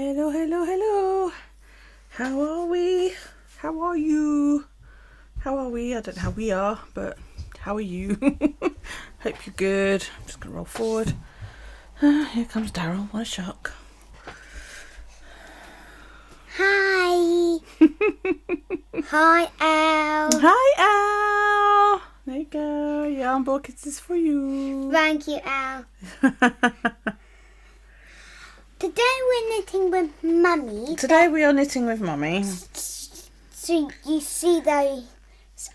Hello, hello, hello. How are we? How are you? How are we? I don't know how we are, but how are you? Hope you're good. I'm just going to roll forward. Here comes Daryl. What a shock. Hi. Hi, Al. Hi, Al. There you go. Your arm ball kisses for you. Thank you, Al. Today we're knitting with Mummy. Today we are knitting with Mummy. So you see those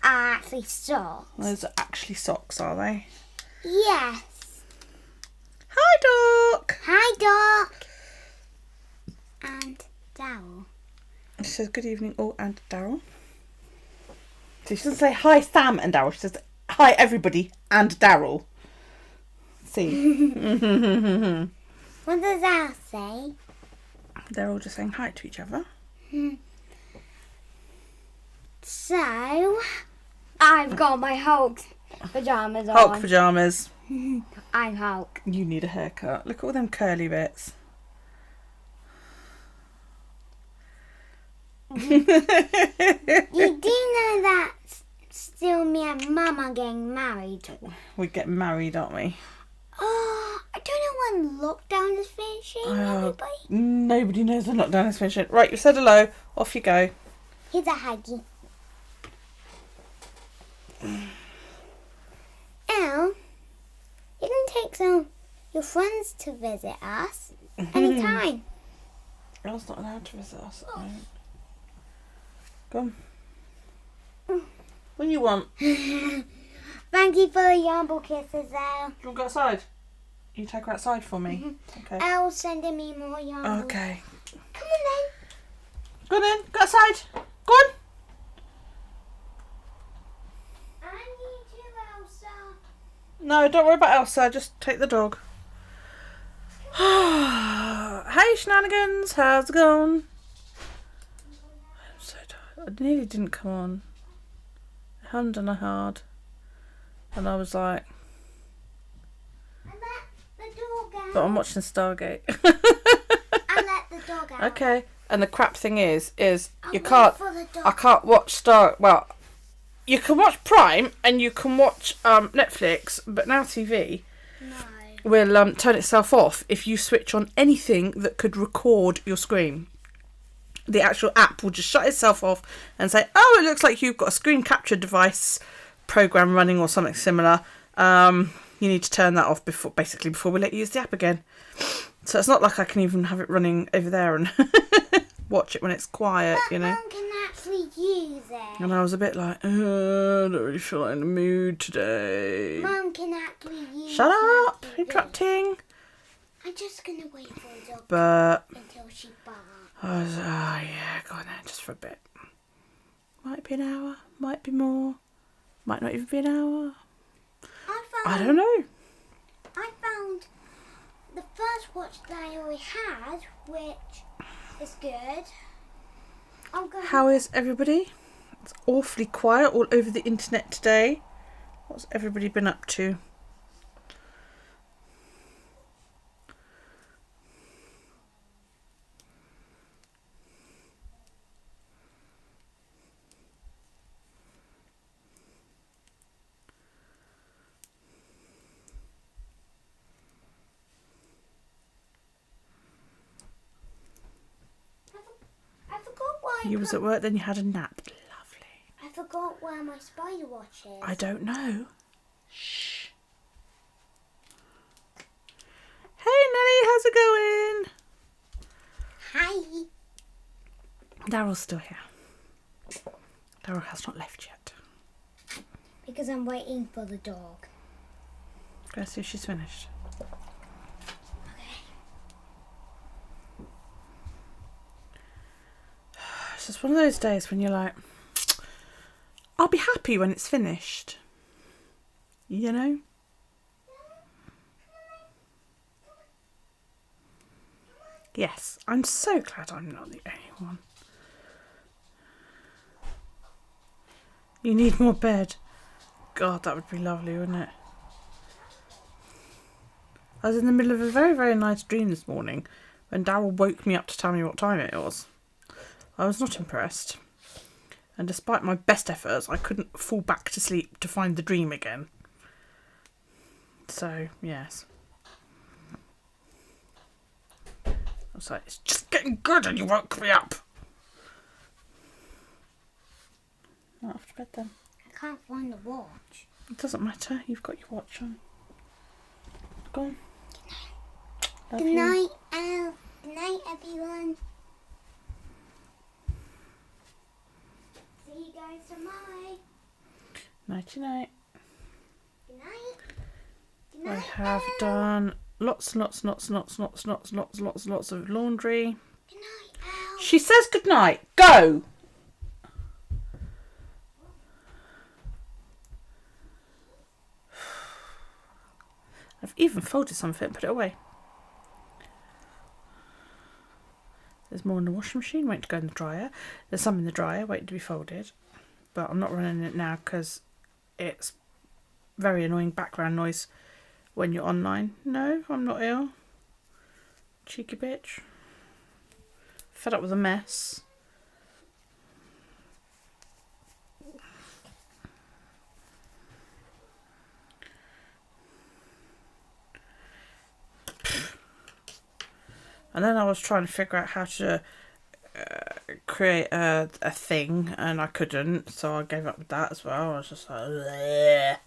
are actually socks. Those are actually socks, are they? Yes. Hi, Doc. Hi, Doc. And Daryl. She says good evening, all, and Daryl. So she doesn't say hi, Sam and Daryl. She says hi, everybody, and Daryl. See? What does Al say? They're all just saying hi to each other. So, I've got my Hulk pajamas on. Hulk pyjamas. I'm Hulk. You need a haircut. Look at all them curly bits. You do know that still me and Mum are getting married. We're getting married, aren't we? Oh, I don't know when lockdown is finishing, everybody. Nobody knows the lockdown is finishing. Right, you've said hello. Off you go. Here's a huggy. Al, you can take some your friends to visit us anytime. Elle's not allowed to visit us. Come on. What do you want? Thank you for the yarn kisses, Al. Do you want to go outside? You take her outside for me. Okay. Al's sending me more yarn. Okay. Come on then. Go on then. Go outside. Go on. I need you, Elsa. No, don't worry about Elsa. Just take the dog. Hey, shenanigans. How's it going? I'm so tired. I nearly didn't come on. I hadn't done a hard. And I was like, I let the dog out. but I'm watching Stargate. I let the dog out. Okay. And the crap thing is you I'll can't, wait for the dog. I can't watch well, you can watch Prime and you can watch Netflix, but Now TV will turn itself off if you switch on anything that could record your screen. The actual app will just shut itself off and say, oh, it looks like you've got a screen capture device program running or something similar. You need to turn that off before we let you use the app again. So it's not like I can even have it running over there and watch it when it's quiet, But you know. Mum can actually use it. And I was a bit like, I don't really feel like in the mood today. Mum can actually use Shut it. up! Interrupting. I'm just going to wait for the dog But until she barks. I was, oh yeah, go on then, just for a bit. Might be an hour, might be more, might not even be an hour. I don't know. I found the first watch that I always had, which is good. How is everybody? It's awfully quiet all over the internet today. What's everybody been up to? I forgot why You was at work, then you had a nap. Lovely. I forgot where my spider watch is. I don't know. Shh. Hey Nelly, how's it going? Hi. Daryl's still here. Daryl has not left yet. Because I'm waiting for the dog. Go see if she's finished. It's just one of those days when you're like, I'll be happy when it's finished. You know? Yes, I'm so glad I'm not the only one. You need more bed. God, that would be lovely, wouldn't it? I was in the middle of a very, very nice dream this morning when Daryl woke me up to tell me what time it was. I was not impressed. And despite my best efforts, I couldn't fall back to sleep to find the dream again. So, yes. I was like, it's just getting good and you woke me up. Not off to bed then. I can't find the watch. It doesn't matter. You've got your watch on. Go on. Good night, good night, everyone. See you guys tomorrow. Nighty night. Good night. Good I night. have done lots of laundry. Good night, Al. She says good night. Go. I've even folded some of it and put it away. There's more in the washing machine waiting to go in the dryer. There's some in the dryer waiting to be folded. But I'm not running it now because it's very annoying background noise when you're online. No, I'm not ill. Cheeky bitch. Fed up with a mess. And then I was trying to figure out how to create a thing, and I couldn't, so I gave up with that as well. I was just like, bleh.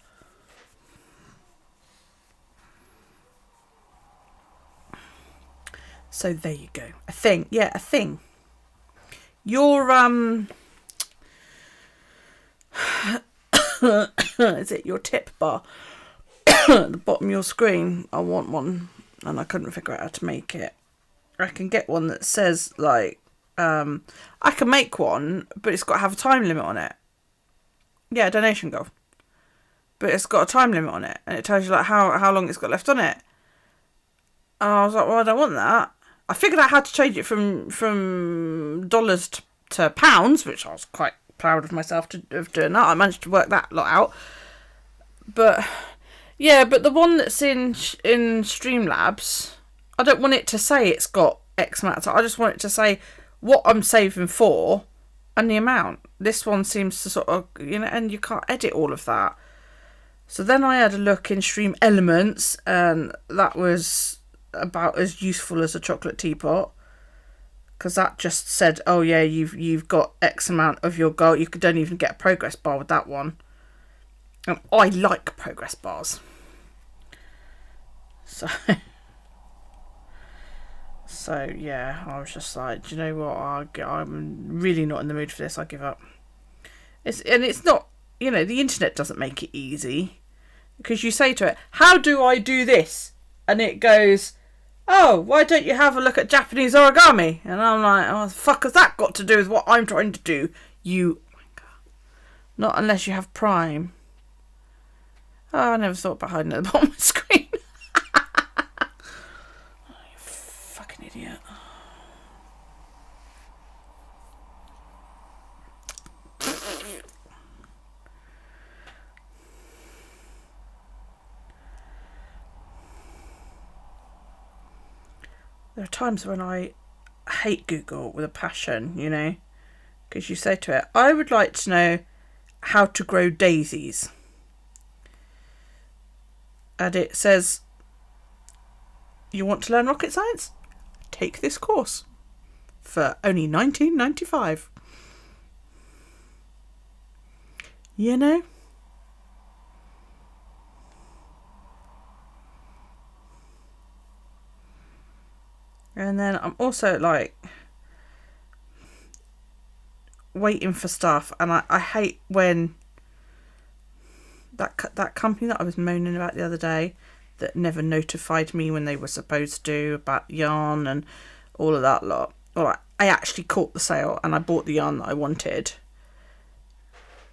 So there you go. A thing. Yeah, a thing. Your, is it your tip bar? At the bottom of your screen. I want one, and I couldn't figure out how to make it. I can get one that says, like, I can make one, but it's got to have a time limit on it. Yeah, donation goal. But it's got a time limit on it, and it tells you, like, how long it's got left on it. And I was like, well, I don't want that. I figured out how to change it from dollars to pounds, which I was quite proud of myself of doing that. I managed to work that lot out. But, yeah, but the one that's in Streamlabs, I don't want it to say it's got X amount of time. I just want it to say what I'm saving for and the amount. This one seems to sort of, and you can't edit all of that. So then I had a look in Stream Elements, and that was about as useful as a chocolate teapot, because that just said, oh yeah, you've got X amount of your goal. You don't even get a progress bar with that one. And I like progress bars. So yeah, I was just like, do you know what? I'm really not in the mood for this. I give up. It's not, the internet doesn't make it easy, because you say to it, how do I do this? And it goes, oh, why don't you have a look at Japanese origami? And I'm like, oh, the fuck has that got to do with what I'm trying to do? Not unless you have Prime. Oh, I never thought about hiding at the bottom of the screen. Idiot. There are times when I hate Google with a passion, because you say to it, I would like to know how to grow daisies. And it says, you want to learn rocket science? Take this course for only $19.95. And then I'm also like waiting for stuff, and I hate when that company that I was moaning about the other day, that never notified me when they were supposed to about yarn and all of that lot. Alright, I actually caught the sale and I bought the yarn that I wanted.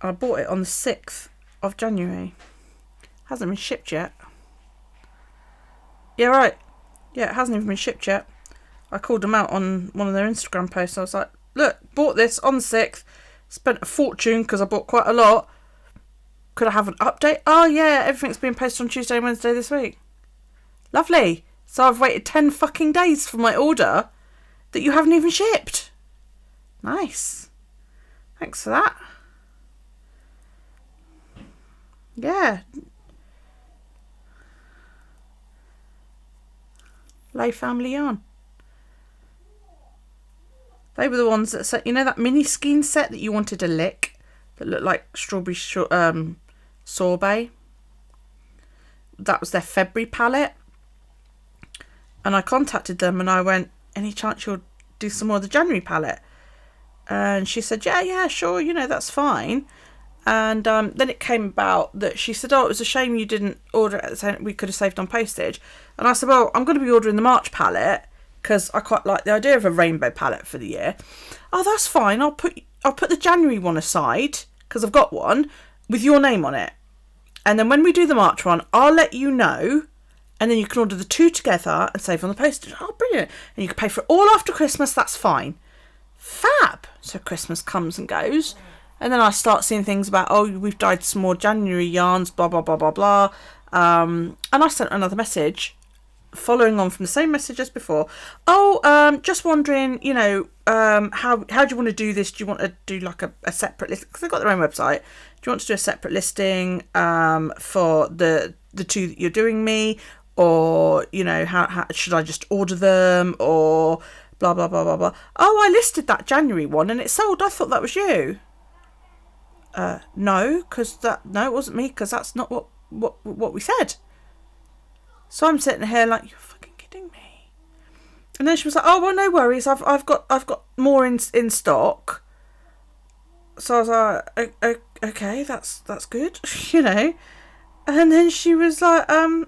I bought it on the 6th of January. Hasn't been shipped yet. Yeah, right. Yeah, it hasn't even been shipped yet. I called them out on one of their Instagram posts. I was like, look, bought this on the 6th. Spent a fortune because I bought quite a lot. Could I have an update? Oh yeah, everything's been posted on Tuesday and Wednesday this week. Lovely. So I've waited 10 fucking days for my order that you haven't even shipped. Nice. Thanks for that. Yeah. Lay family on. They were the ones that said, you know, that mini skein set that you wanted to lick that looked like strawberry sorbet? That was their February palette. And I contacted them and I went, any chance you'll do some more of the January palette? And she said, yeah, sure, you know, that's fine. And then it came about that she said, oh, it was a shame you didn't order it at the same, we could have saved on postage. And I said, well, I'm going to be ordering the March palette because I quite like the idea of a rainbow palette for the year. Oh, that's fine. I'll put the January one aside because I've got one with your name on it. And then when we do the March one, I'll let you know. And then you can order the two together and save on the postage. Oh, brilliant. And you can pay for it all after Christmas. That's fine. Fab. So Christmas comes and goes. And then I start seeing things about, oh, we've dyed some more January yarns, blah, blah, blah, blah, blah. And I sent another message following on from the same message as before. Oh, just wondering, you know, how do you want to do this? Do you want to do like a separate list? Because they've got their own website. Do you want to do a separate listing for the two that you're doing me? Or, you know, how should I just order them? Or blah, blah, blah, blah, blah. Oh, I listed that January one and it sold. I thought that was you. No, it wasn't me, because that's not what we said. So I'm sitting here like, you're fucking kidding me. And then she was like, oh, well, no worries. I've got more in stock. So I was like, okay, that's good, you know. And then she was like,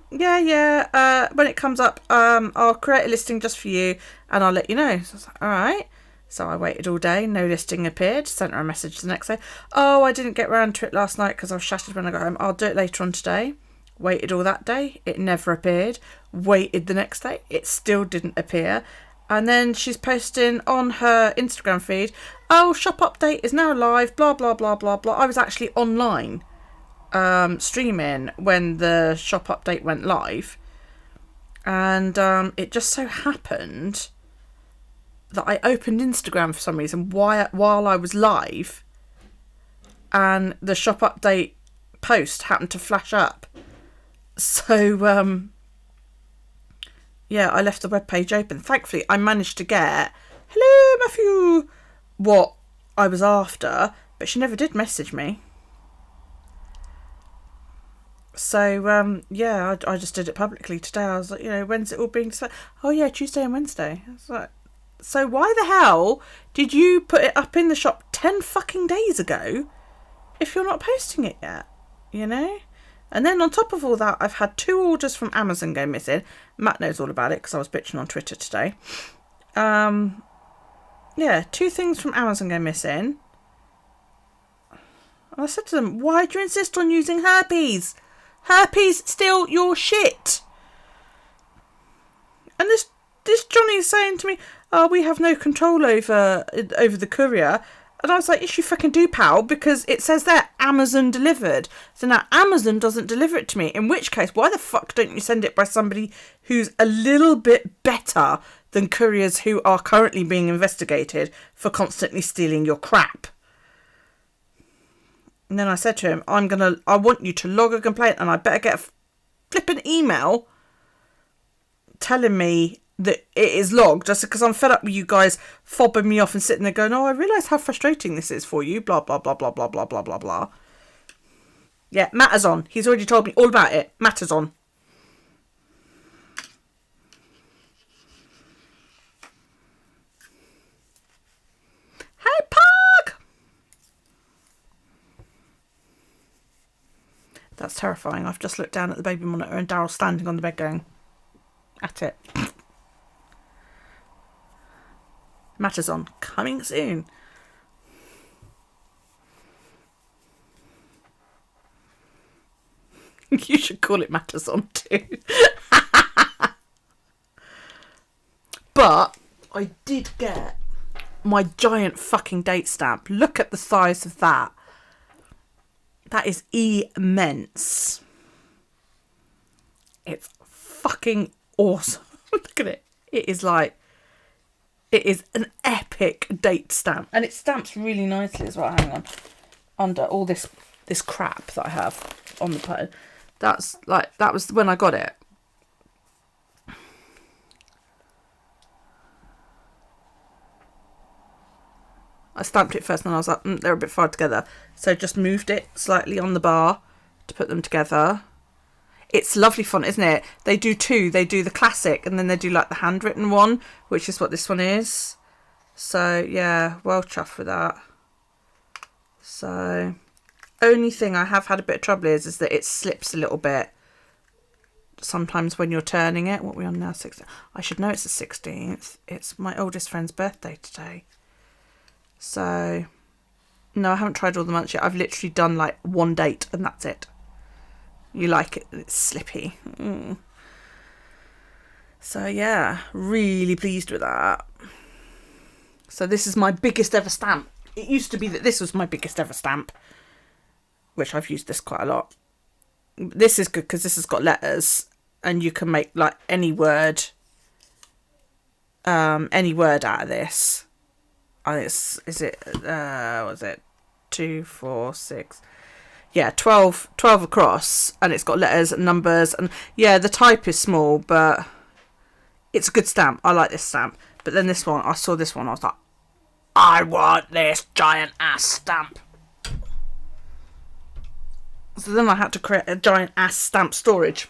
yeah, when it comes up, I'll create a listing just for you and I'll let you know. So I was like, all right. So I waited all day, no listing appeared, sent her a message the next day. Oh, I didn't get round to it last night because I was shattered when I got home. I'll do it later on today. Waited all that day, it never appeared. Waited the next day, it still didn't appear. And then she's posting on her Instagram feed, oh, shop update is now live, blah, blah, blah, blah, blah. I was actually online. Streaming when the shop update went live, and it just so happened that I opened Instagram for some reason while I was live, and the shop update post happened to flash up. So yeah, I left the webpage open. Thankfully I managed to get, hello Matthew, what I was after, but she never did message me. So, yeah, I just did it publicly today. I was like, you know, when's it all being displayed? Oh, yeah, Tuesday and Wednesday. I was like, so why the hell did you put it up in the shop 10 fucking days ago if you're not posting it yet? You know? And then on top of all that, I've had 2 orders from Amazon go missing. Matt knows all about it because I was bitching on Twitter today. Yeah, 2 things from Amazon go missing. And I said to them, why do you insist on using herpes? Herpes still your shit. And this Johnny is saying to me, oh, we have no control over the courier. And I was like, yes, you fucking do, pal, because it says there, Amazon delivered. So now Amazon doesn't deliver it to me, in which case, why the fuck don't you send it by somebody who's a little bit better than couriers who are currently being investigated for constantly stealing your crap? And then I said to him, I want you to log a complaint, and I better get a flipping email telling me that it is logged, just because I'm fed up with you guys fobbing me off and sitting there going, oh, I realise how frustrating this is for you, blah, blah, blah, blah, blah, blah, blah, blah, blah. Yeah, Matt is on. He's already told me all about it. Matt is on. Hey, Pug! That's terrifying. I've just looked down at the baby monitor and Daryl's standing on the bed going, at it. Matters on. Coming soon. You should call it Matters on too. But I did get my giant fucking date stamp. Look at the size of that. That is immense. It's fucking awesome. Look at it. It is an epic date stamp. And it stamps really nicely as well. Hang on. Under all this crap that I have on the phone. That was when I got it. I stamped it first and I was like, they're a bit far together. So just moved it slightly on the bar to put them together. It's lovely font, isn't it? They do two. They do the classic and then they do like the handwritten one, which is what this one is. So yeah, well chuffed with that. So only thing I have had a bit of trouble is that it slips a little bit. Sometimes when you're turning it. What are we on now? 16th. I should know it's the 16th. It's my oldest friend's birthday today. So, no, I haven't tried all the months yet. I've literally done like one date and that's it. You like it? It's slippy. So, yeah, really pleased with that. So, this is my biggest ever stamp. It used to be that this was my biggest ever stamp, which I've used this quite a lot. This is good because this has got letters and you can make like any word out of this. I think was it 2, 4, 6? Yeah, 12 across, and it's got letters and numbers, and yeah, the type is small, but it's a good stamp. I like this stamp. But then this one, I saw this one, I was like, I want this giant ass stamp. So then I had to create a giant ass stamp storage.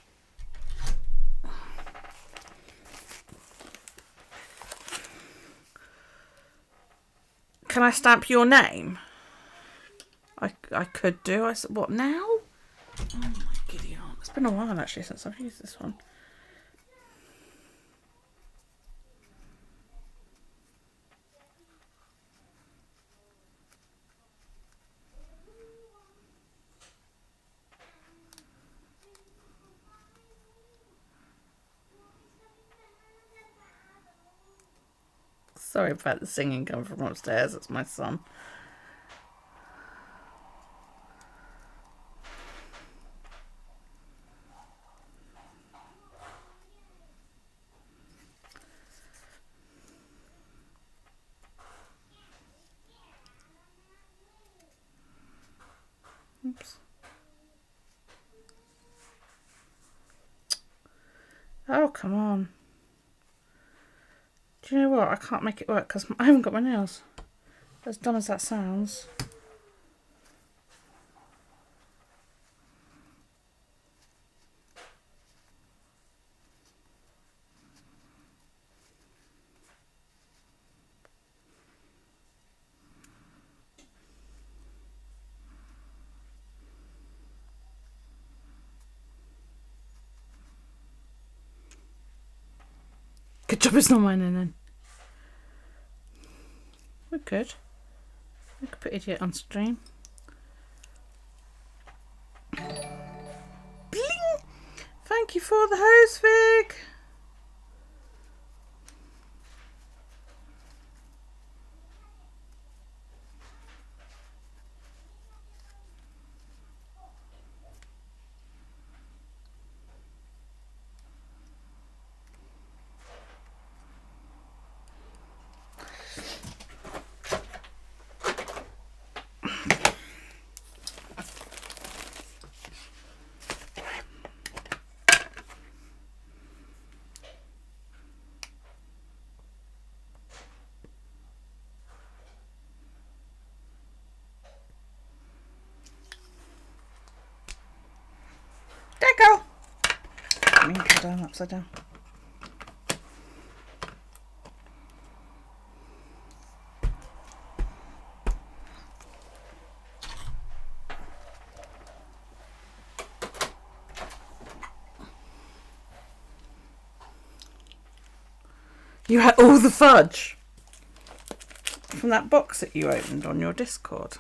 Can I stamp your name? I could do. I said, what now? Oh my giddy aunt. It's been a while actually since I've used this one. Sorry about the singing coming from upstairs. It's my son. Oops. Oh, come on. Do you know what? I can't make it work because I haven't got my nails. As dumb as that sounds. Good job it's not mine then. We're good. We could put idiot on stream. Bling! Thank you for the hose, Vic. There you go. I mean, go down, upside down. You had all the fudge from that box that you opened on your Discord.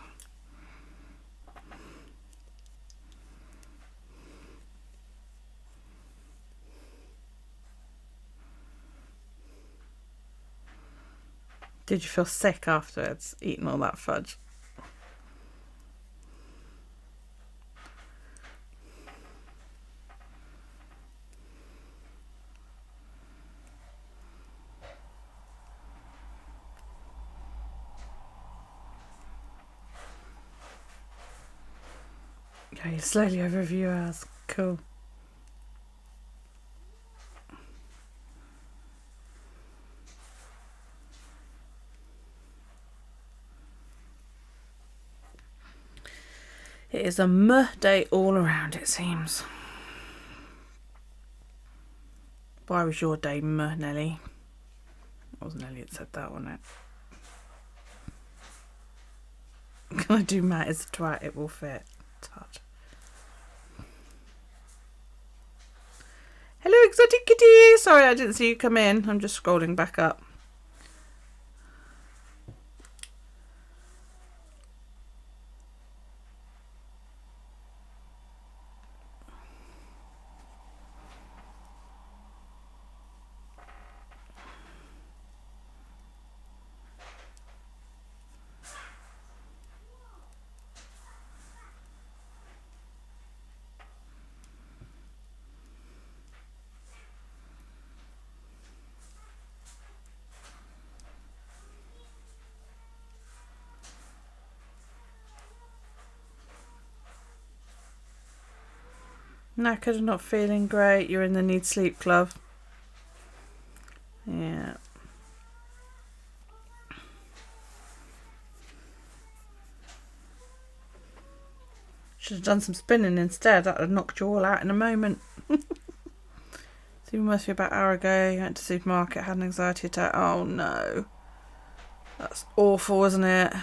Did you feel sick afterwards, eating all that fudge? Oh, you're slowly over a few hours. Cool. It is a day all around, it seems. Why was your day Nelly? It wasn't Nelly that said that, wasn't it? Can I do Matt is a twat? It will fit. Tut. Hello, exotic kitty! Sorry, I didn't see you come in. I'm just scrolling back up. Knackered and not feeling great. You're in the need sleep club. Yeah. Should have done some spinning instead. That would have knocked you all out in a moment. So you must be about an hour ago. You went to the supermarket, had an anxiety attack. Oh no. That's awful, isn't it?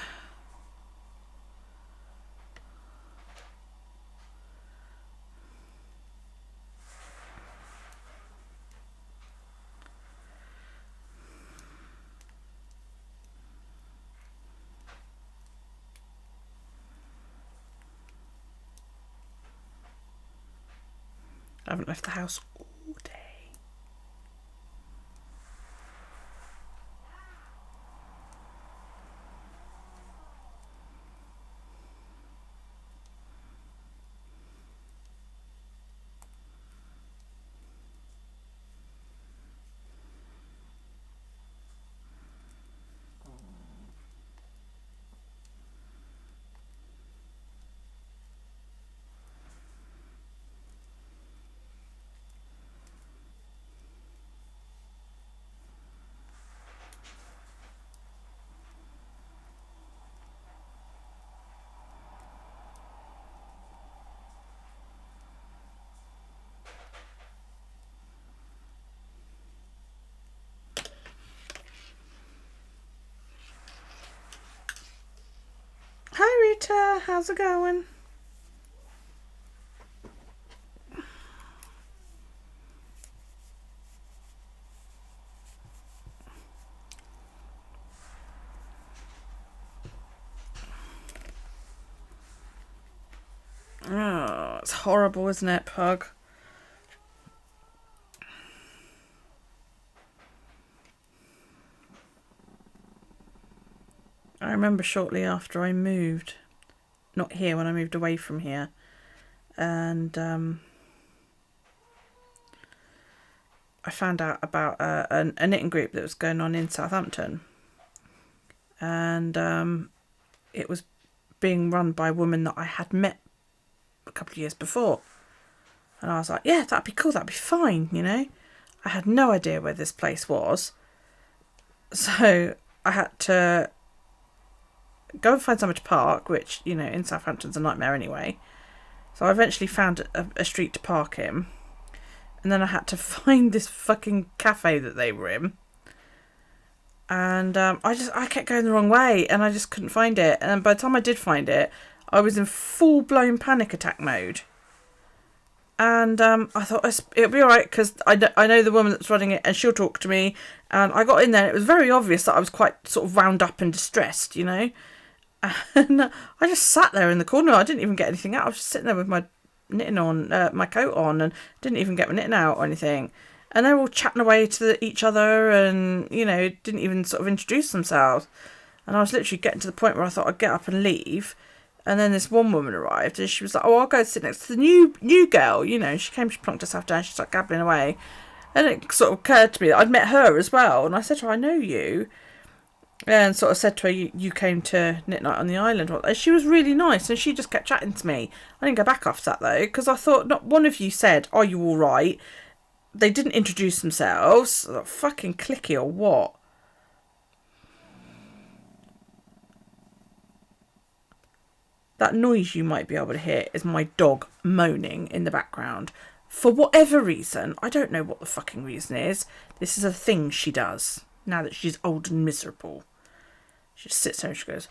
I haven't left the house all day. Hi Rita, how's it going? Oh, it's horrible, isn't it, Pug? I remember shortly after I moved, not here, when I moved away from here, and I found out about a knitting group that was going on in Southampton, and it was being run by a woman that I had met a couple of years before, and I was like, yeah, that'd be cool, that'd be fine, you know. I had no idea where this place was, so I had to go and find somewhere to park, which, you know, in Southampton's a nightmare anyway. So I eventually found a street to park in, and then I had to find this fucking cafe that they were in, and I kept going the wrong way, and I just couldn't find it. And by the time I did find it, I was in full blown panic attack mode. And I thought it'll be all right, because I know the woman that's running it, and she'll talk to me. And I got in there, and it was very obvious that I was quite sort of wound up and distressed, you know. And I just sat there in the corner. I didn't even get anything out. I was just sitting there with my knitting on, my coat on, and didn't even get my knitting out or anything. And they were all chatting away to each other, and, you know, didn't even sort of introduce themselves. And I was literally getting to the point where I thought I'd get up and leave. And then this one woman arrived, and she was like, oh, I'll go sit next to the new girl. You know, she came, she plonked herself down, she started gabbling away. And it sort of occurred to me that I'd met her as well. And I said to her, I know you. And sort of said to her, you came to knit night on the island. And she was really nice, and she just kept chatting to me. I didn't go back after that, though, because I thought not one of you said, are you all right? They didn't introduce themselves. Fucking clicky or what? That noise you might be able to hear is my dog moaning in the background. For whatever reason, I don't know what the fucking reason is. This is a thing she does now that she's old and miserable. She just sits there and she goes,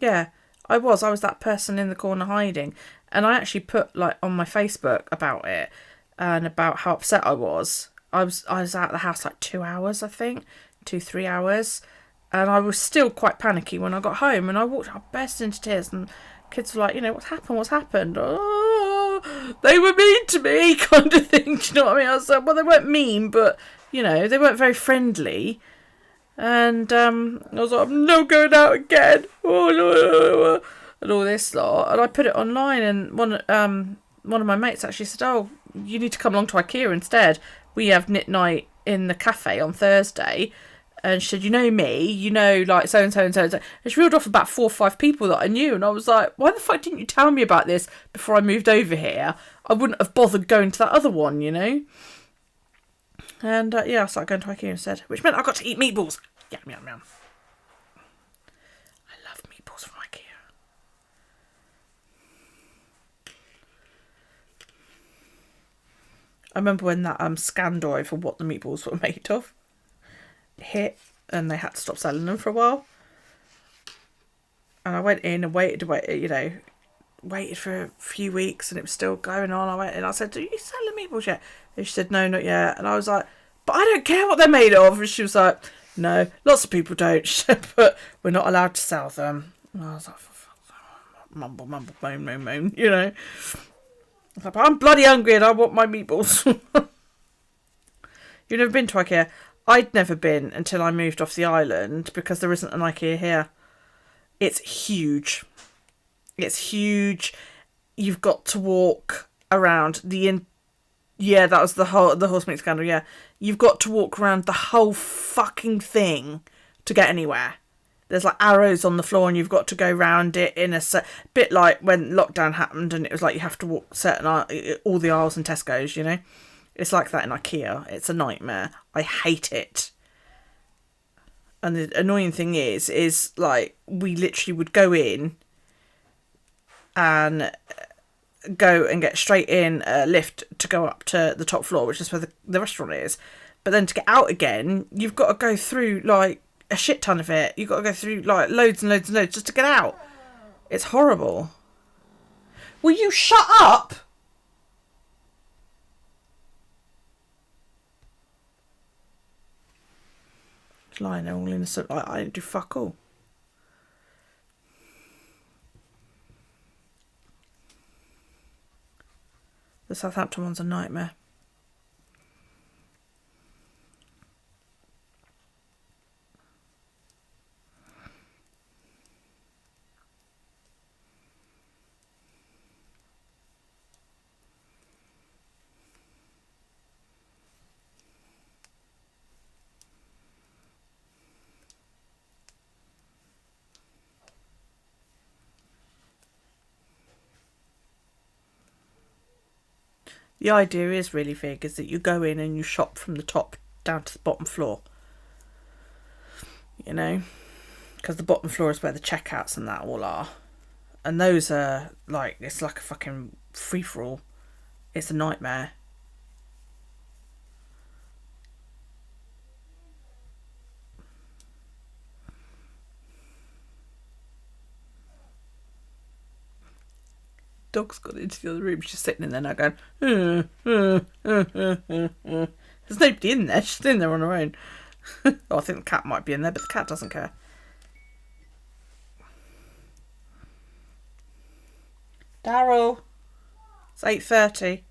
yeah, I was that person in the corner hiding. And I actually put like on my Facebook about it and about how upset I was. I was out of the house like 2 hours, I think, 3 hours. And I was still quite panicky when I got home, and I burst into tears, and kids were like, what's happened? Oh, they were mean to me, kind of thing. Do you know what I mean? I was like, well, they weren't mean, but, they weren't very friendly. And I was like, I'm not going out again. Oh, and all this lot. And I put it online, and one of my mates actually said, oh, you need to come along to IKEA instead. We have knit night in the cafe on Thursday. And she said, me, like so-and-so and so-and-so. And she reeled off about 4 or 5 people that I knew. And I was like, why the fuck didn't you tell me about this before I moved over here? I wouldn't have bothered going to that other one, And, I started going to IKEA instead. Which meant I got to eat meatballs. Yum, yum, yum. I love meatballs from IKEA. I remember when that scandal over what the meatballs were made of hit, and they had to stop selling them for a while. And I went in and waited for a few weeks, and it was still going on. I went in, I said, do you sell the meatballs yet? And she said, no, not yet. And I was like, but I don't care what they're made of. And she was like, no, lots of people don't. She said, but we're not allowed to sell them. And I was like, for fuck's sake, mumble, moan. I was like, but I'm bloody hungry and I want my meatballs. You've never been to IKEA? I'd never been until I moved off the island, because there isn't an IKEA here. It's huge. You've got to walk around yeah, that was the horse meat scandal, yeah. You've got to walk around the whole fucking thing to get anywhere. There's like arrows on the floor, and you've got to go round it in a bit like when lockdown happened, and it was like you have to walk all the aisles in Tesco's, It's like that in IKEA. It's a nightmare. I hate it. And the annoying thing is like, we literally would go in and get straight in a lift to go up to the top floor, which is where the restaurant is. But then to get out again, you've got to go through like a shit ton of it. You've got to go through like loads and loads and loads just to get out. It's horrible. Will you shut up? Lying there all innocent, like I didn't do fuck all. The Southampton one's a nightmare. The idea is really big, is that you go in and you shop from the top down to the bottom floor. Because the bottom floor is where the checkouts and that all are. And those are like, it's like a fucking free-for-all. It's a nightmare. Dog's gone into the other room. She's sitting in there now going, There's nobody in there. She's in there on her own. Oh, I think the cat might be in there, but the cat doesn't care. Daryl, it's 8:30.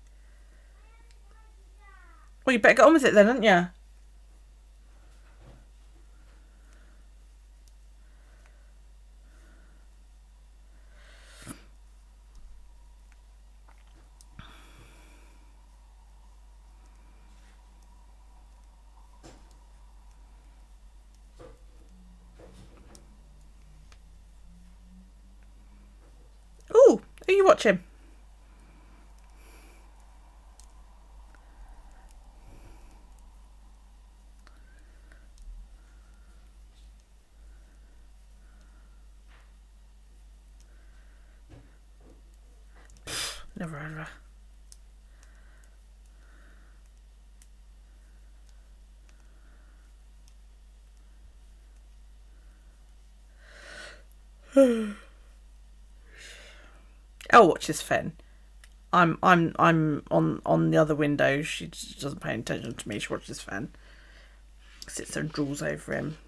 Well, you better get on with it then, haven't you? Are you watching? Never heard of her. Elle watches Fen. I'm on the other window. She just doesn't pay attention to me. She watches Fen. Sits there and drools over him.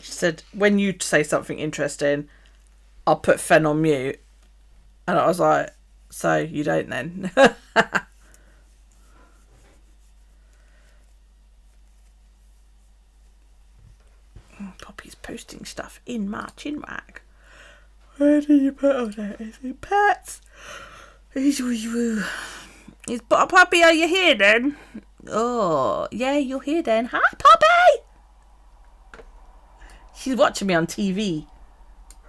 She said, when you say something interesting, I'll put Fen on mute. And I was like, so you don't then? Poppy's posting stuff in my chin rack. Where do you put all that? Is it pets? Is Poppy, are you here then? Oh, yeah, you're here then. Hi, Poppy! She's watching me on TV.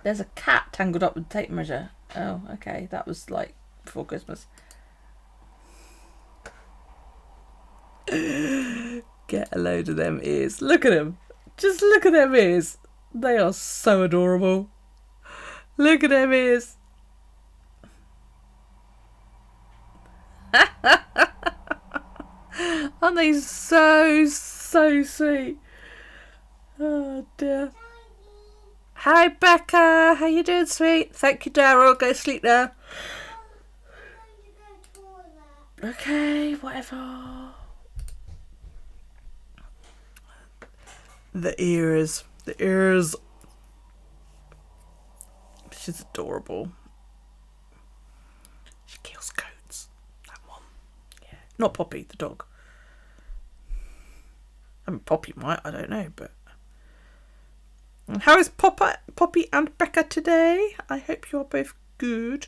There's a cat tangled up with the tape measure. Oh, okay. That was like before Christmas. Get a load of them ears. Look at them. Just look at them ears. They are so adorable. Look at them ears. Aren't they so sweet? Oh dear. Hi Becca, how you doing, sweet? Thank you, Daryl. Go sleep now. Okay, whatever. The ears. She's adorable. She kills goats. That one. Yeah. Not Poppy, the dog. I mean, Poppy might, I don't know, but... And how is Poppy and Becca today? I hope you're both good.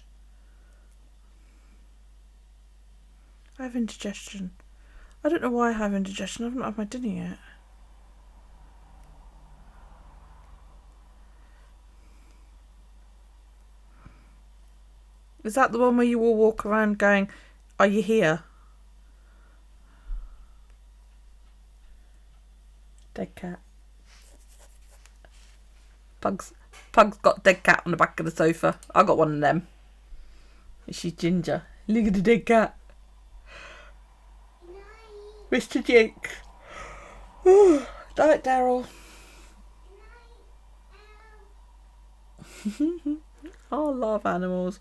I have indigestion. I don't know why I have indigestion. I haven't had my dinner yet. Is that the one where you all walk around going, are you here? Dead cat. Pug's got dead cat on the back of the sofa. I got one of them. She's Ginger. Look at the dead cat. Mr. Jink. Night, Daryl. I love animals.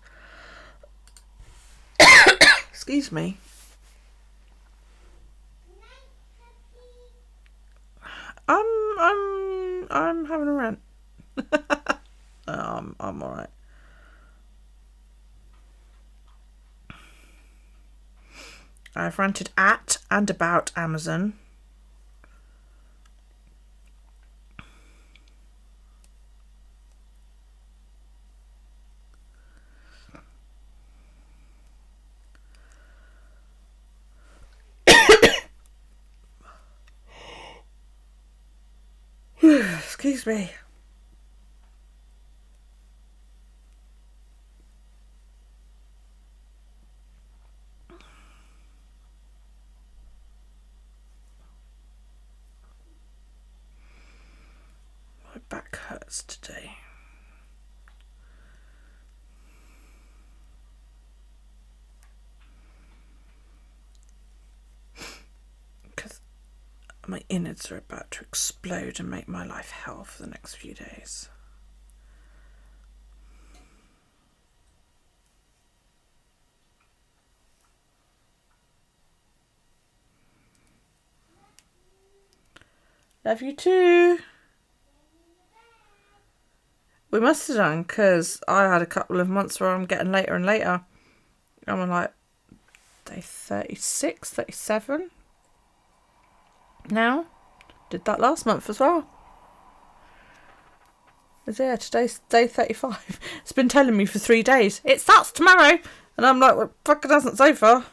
Excuse me. I'm having a rant. I'm alright. I've ranted at and about Amazon. Excuse me. My back hurts today. Because my innards are about to explode and make my life hell for the next few days. Love you too. We must have done, because I had a couple of months where I'm getting later and later. I'm on like day 36, 37 now. Did that last month as well. Yeah, today's day 35. It's been telling me for 3 days. It starts tomorrow. And I'm like, well, fuck, it hasn't so far.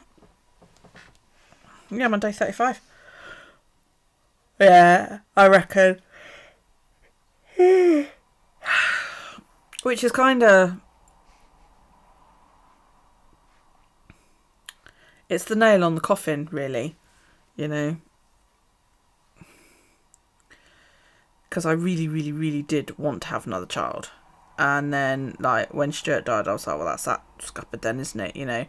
Yeah, I'm on day 35. Yeah, I reckon. Which is kind of it's the nail on the coffin, really, you know. Because I really, really, really did want to have another child. And then, like, when Stuart died, I was like, well, that's that scuppered then, isn't it, you know.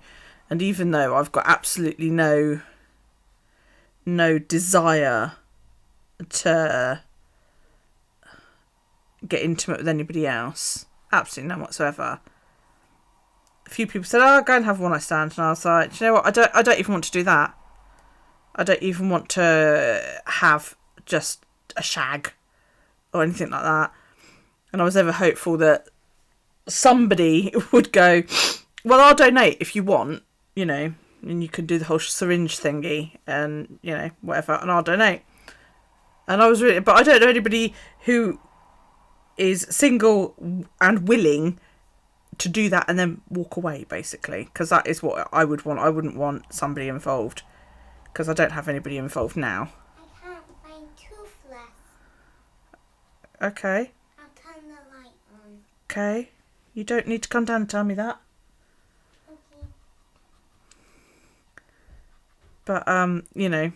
And even though I've got absolutely no desire to get intimate with anybody else, absolutely none whatsoever, a few people said, oh, go and have one night stand. And I was like, do you know what, I don't even want to do that. I don't even want to have just a shag or anything like that. And I was ever hopeful that somebody would go, well, I'll donate if you want, you know, and you can do the whole syringe thingy and, you know, whatever, and I'll donate. And I was really, but I don't know anybody who is single and willing to do that and then walk away, basically, because that is what I would want. I wouldn't want somebody involved, because I don't have anybody involved now. I can't find toothless. Okay. I'll turn the light on. Okay. You don't need to come down and tell me that. Okay. But, you know.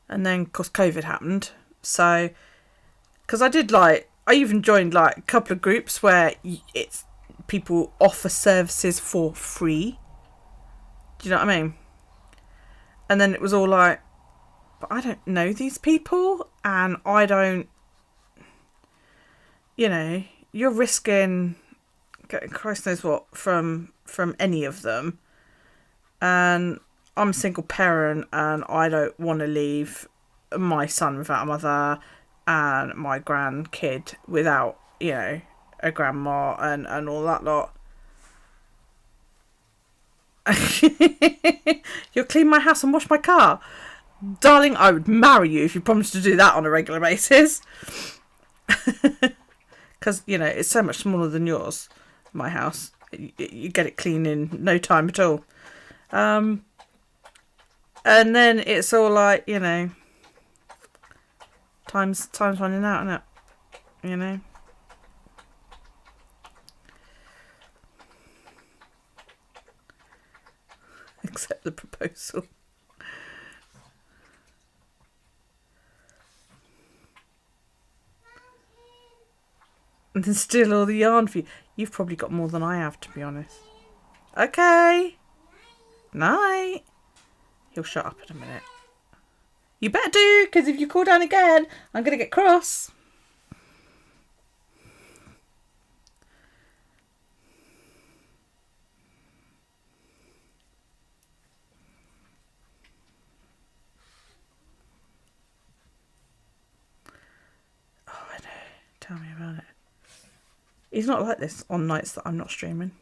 And then, of course, COVID happened. So, because I even joined, like, a couple of groups where it's people offer services for free. Do you know what I mean? And then it was all like, but I don't know these people, and I don't, you know, you're risking getting Christ knows what from any of them. And I'm a single parent, and I don't want to leave my son without a mother and my grandkid without, you know, a grandma and all that lot. You'll clean my house and wash my car. Darling, I would marry you if you promised to do that on a regular basis. Because, you know, it's so much smaller than yours, my house. You get it clean in no time at all. And then it's all like, you know, time's running out, isn't it? You know? Accept the proposal. And then steal all the yarn for you. You've probably got more than I have, to be honest. Okay. Night. He'll shut up in a minute. You better do, because if you call down again, I'm going to get cross. Oh, I know. Tell me about it. He's not like this on nights that I'm not streaming.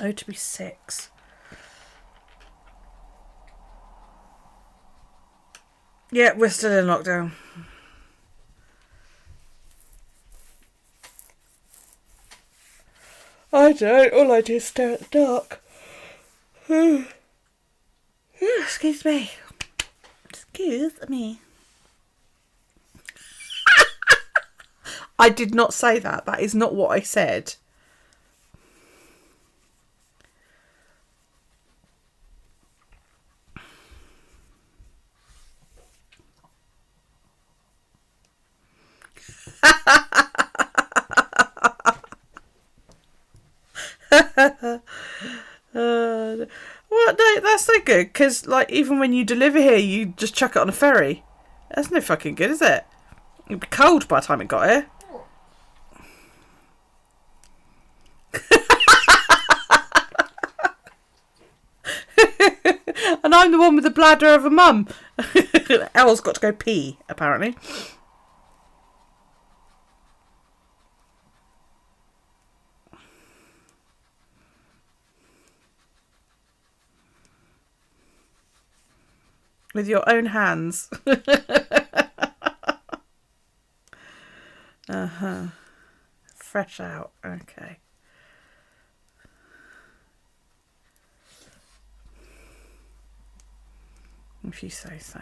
Oh, to be 6. Yeah, we're still in lockdown. I don't. All I do is stare at the dark. Excuse me. Excuse me. I did not say that. That is not what I said. Well, no, that's no good, because, like, even when you deliver here, you just chuck it on a ferry. That's no fucking good, is it? It'd be cold by the time it got here. And I'm the one with the bladder of a mum. Elle's got to go pee, apparently. With your own hands. Uh-huh. Fresh out. Okay. If you say so.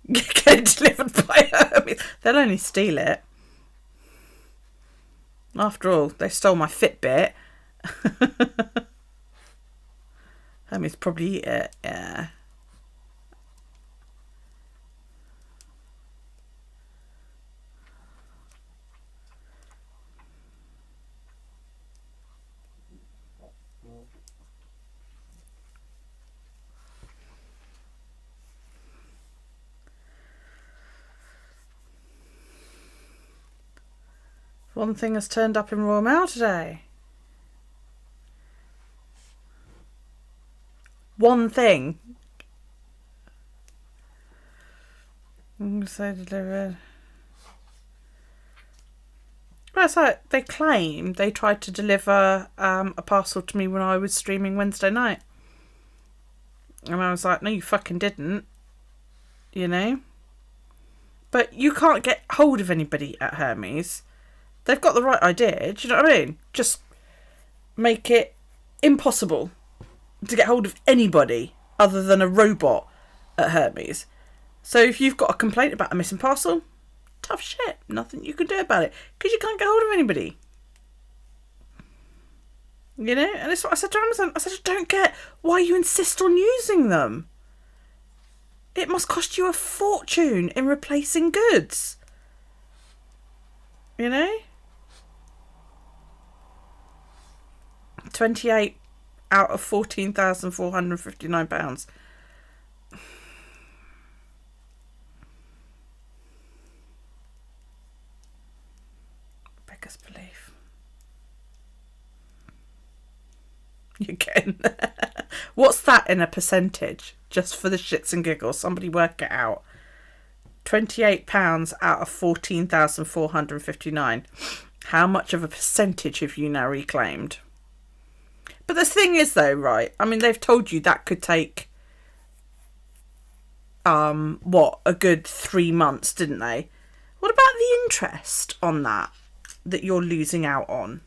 Get it delivered by Hermes. They'll only steal it. After all, they stole my Fitbit. Hermes probably eat it. Yeah. One thing has turned up in Royal Mail today. One thing. So delivered. Well, so they claim they tried to deliver a parcel to me when I was streaming Wednesday night. And I was like, no, you fucking didn't. You know? But you can't get hold of anybody at Hermes. They've got the right idea. Do you know what I mean? Just make it impossible to get hold of anybody other than a robot at Hermes. So if you've got a complaint about a missing parcel, tough shit. Nothing you can do about it because you can't get hold of anybody. You know? And it's what I said to Amazon. I said, I don't get why you insist on using them. It must cost you a fortune in replacing goods. You know? 28 out of £14,459. Beggars belief. You're getting there. What's that in a percentage? Just for the shits and giggles. Somebody work it out. £28 out of 14,459. How much of a percentage have you now reclaimed? But the thing is, though, right? I mean, they've told you that could take, a good 3 months, didn't they? What about the interest on that you're losing out on?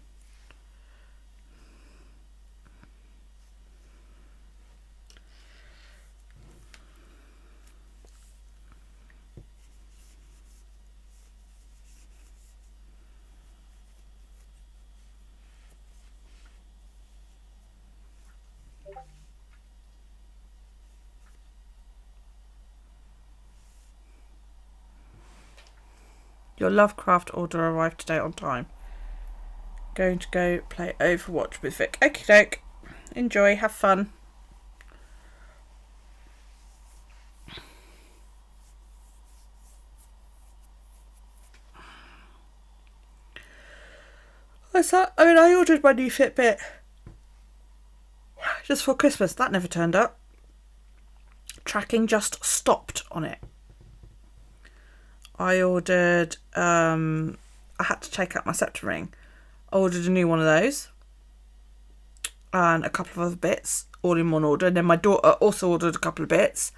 Your Lovecraft order arrived today on time. Going to go play Overwatch with Vic. Okie doke. Enjoy. Have fun. I ordered my new Fitbit just for Christmas. That never turned up. Tracking just stopped on it. I ordered, I had to take out my scepter ring. I ordered a new one of those. And a couple of other bits, all in one order. And then my daughter also ordered a couple of bits.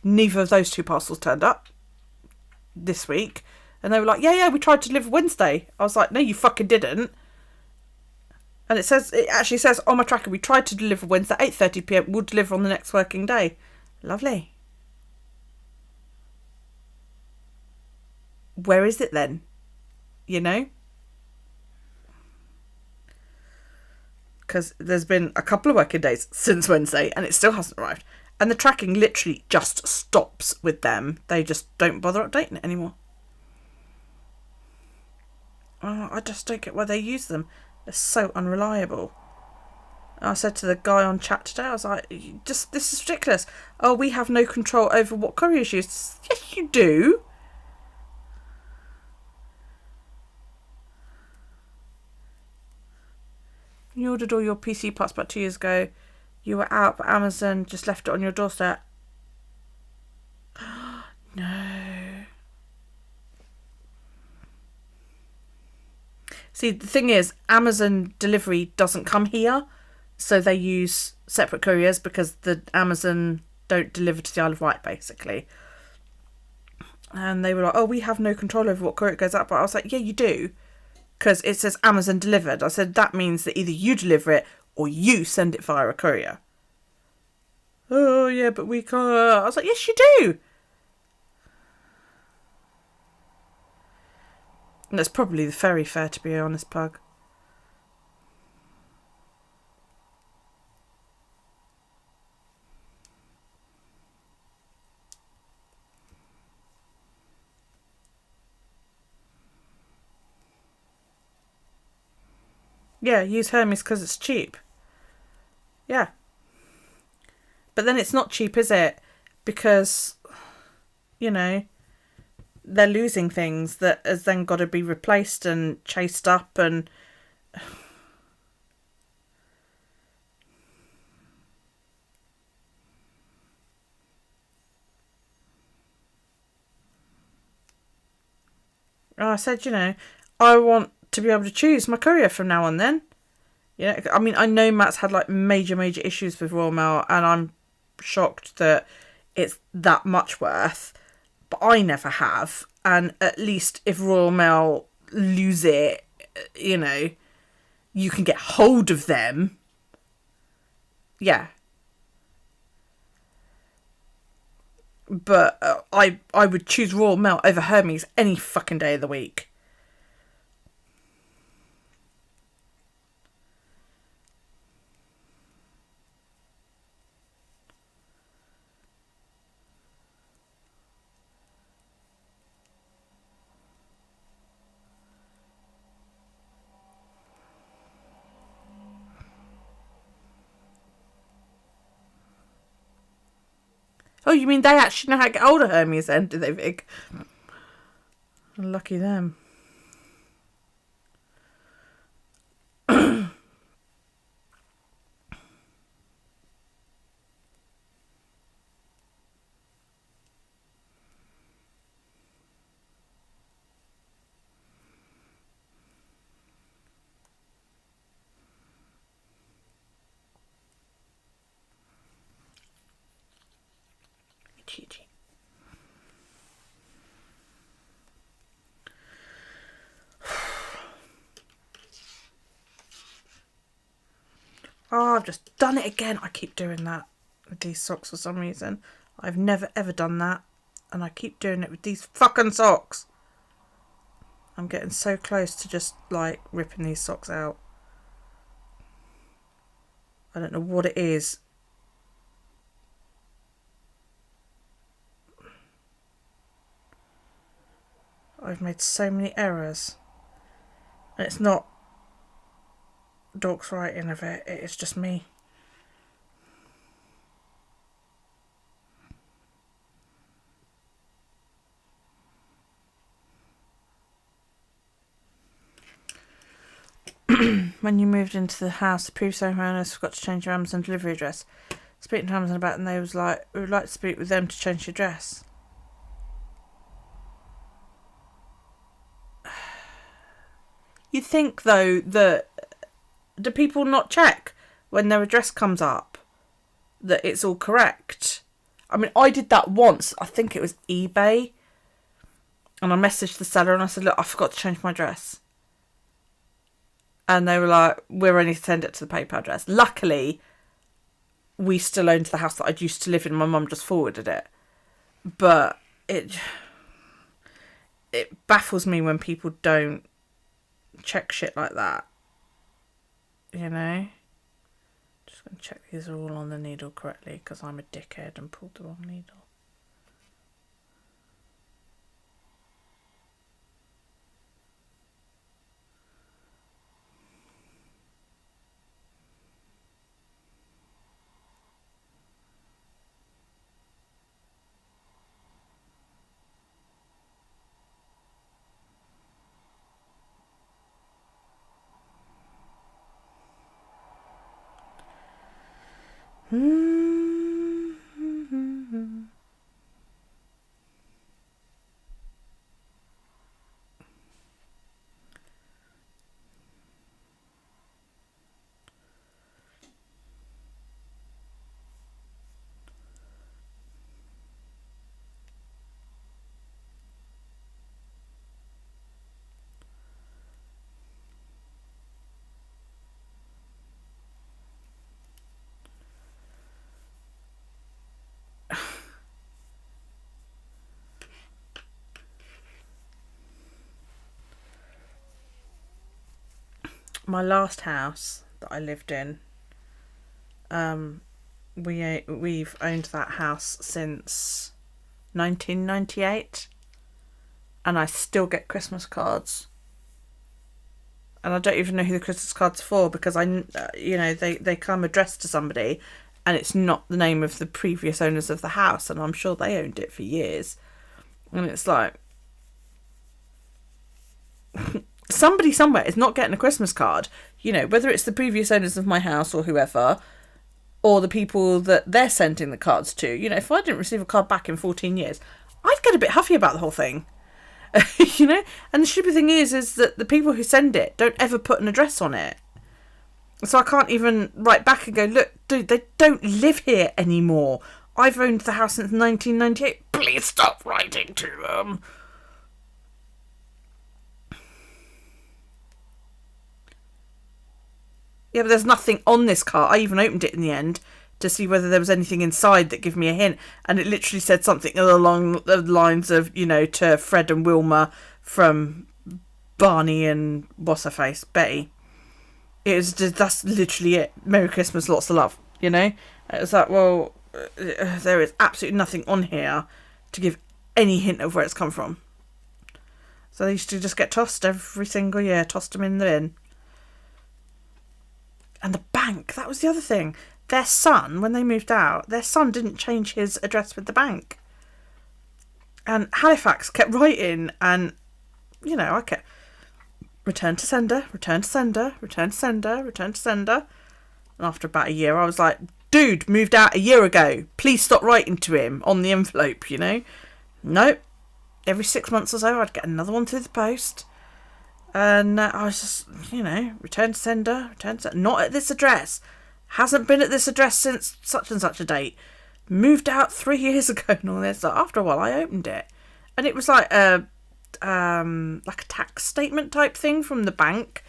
Neither of those two parcels turned up this week. And they were like, yeah, we tried to deliver Wednesday. I was like, no, you fucking didn't. And it actually says on my tracker, we tried to deliver Wednesday, 8:30 p.m. We'll deliver on the next working day. Lovely. Where is it then? You know? Because there's been a couple of working days since Wednesday and it still hasn't arrived. And the tracking literally just stops with them. They just don't bother updating it anymore. Oh, I just don't get why they use them. They're so unreliable. I said to the guy on chat today, I was like, this is ridiculous. Oh, we have no control over what couriers use. Yes, you do. You ordered all your PC parts about 2 years ago. You were out, but Amazon just left it on your doorstep. No. See, the thing is, Amazon delivery doesn't come here. So they use separate couriers because the Amazon don't deliver to the Isle of Wight, basically. And they were like, oh, we have no control over what courier it goes out. But I was like, yeah, you do. Because it says Amazon delivered. I said, that means that either you deliver it or you send it via a courier. Oh, yeah, but we can't. I was like, yes, you do. And that's probably the ferry fare, to be honest, Pug. Yeah, use Hermes because it's cheap. Yeah. But then it's not cheap, is it? Because, you know, they're losing things that has then got to be replaced and chased up and... I said, you know, I want to be able to choose my courier from now on then. You know, I mean, I know Matt's had like major issues with Royal Mail, and I'm shocked that it's that much worth, but I never have. And at least if Royal Mail lose it, you know, you can get hold of them. Yeah. But I would choose Royal Mail over Hermes any fucking day of the week. Oh, you mean they actually know how to get hold of Hermes then, do they, Vic? Lucky them. GG. Oh, I've just done it again. I keep doing that with these socks for some reason. I've never ever done that. And I keep doing it with these fucking socks. I'm getting so close to just, like, ripping these socks out. I don't know what it is. I've made so many errors. And it's not Dork's writing of it. It's just me. When you moved into the house, the previous homeowners forgot to change your Amazon delivery address. Speaking to Amazon about it, and they was like, we would like to speak with them to change the address. You think, though, that do people not check when their address comes up that it's all correct? I mean, I did that once. I think it was eBay. And I messaged the seller and I said, look, I forgot to change my address. And they were like, we're only to send it to the PayPal address. Luckily, we still owned the house that I used to live in. My mum just forwarded it. But it baffles me when people don't check shit like that. You know? Just going to check these are all on the needle correctly because I'm a dickhead and pulled the wrong needle. my last house that I lived in, we've owned that house since 1998, and I still get Christmas cards. And I don't even know who the Christmas cards are for, because they come addressed to somebody, and it's not the name of the previous owners of the house, and I'm sure they owned it for years. And it's like, somebody somewhere is not getting a Christmas card, whether it's the previous owners of my house or whoever, or the people that they're sending the cards to. If I didn't receive a card back in 14 years, I'd get a bit huffy about the whole thing. And the stupid thing is that the people who send it don't ever put an address on it. So I can't even write back and go, look, dude, they don't live here anymore. I've owned the house since 1998. Please stop writing to them. Yeah, but there's nothing on this card. I even opened it in the end to see whether there was anything inside that gave me a hint, and it literally said something along the lines of, to Fred and Wilma from Barney and what's her face, Betty. That's literally it. Merry Christmas, lots of love. It was like, well, there is absolutely nothing on here to give any hint of where it's come from. So they used to just get tossed every single year, tossed them in the bin. And the bank, that was the other thing. Their son, when they moved out, their son didn't change his address with the bank. And Halifax kept writing, and, I kept, return to sender, return to sender, return to sender, return to sender. And after about a year, I was like, dude, moved out a year ago. Please stop writing to him on the envelope, Nope. Every 6 months or so, I'd get another one through the post. And I was just, return to sender, return to sender. Not at this address. Hasn't been at this address since such and such a date. Moved out 3 years ago and all this. So after a while, I opened it, and it was like a tax statement type thing from the bank.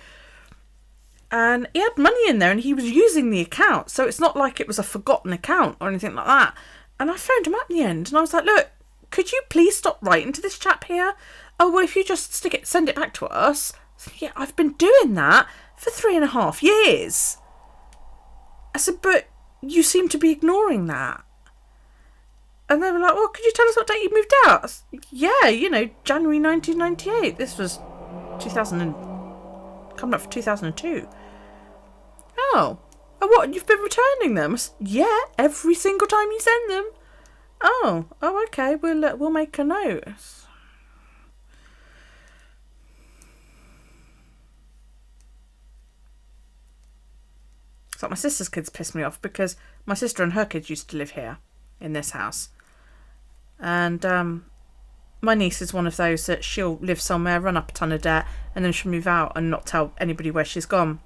And he had money in there, and he was using the account, so it's not like it was a forgotten account or anything like that. And I phoned him up in the end, and I was like, "Look, could you please stop writing to this chap here? Oh, well, if you just send it back to us." So, yeah, I've been doing that for 3.5 years. I said, but you seem to be ignoring that. And they were like, well, could you tell us what date you moved out? I said, yeah, January 1998. This was 2000 coming up for 2002. Oh, what? You've been returning them? I said, yeah, every single time you send them. Oh, okay. We'll make a note. It's like my sister's kids piss me off, because my sister and her kids used to live here in this house. And my niece is one of those that she'll live somewhere, run up a ton of debt, and then she'll move out and not tell anybody where she's gone.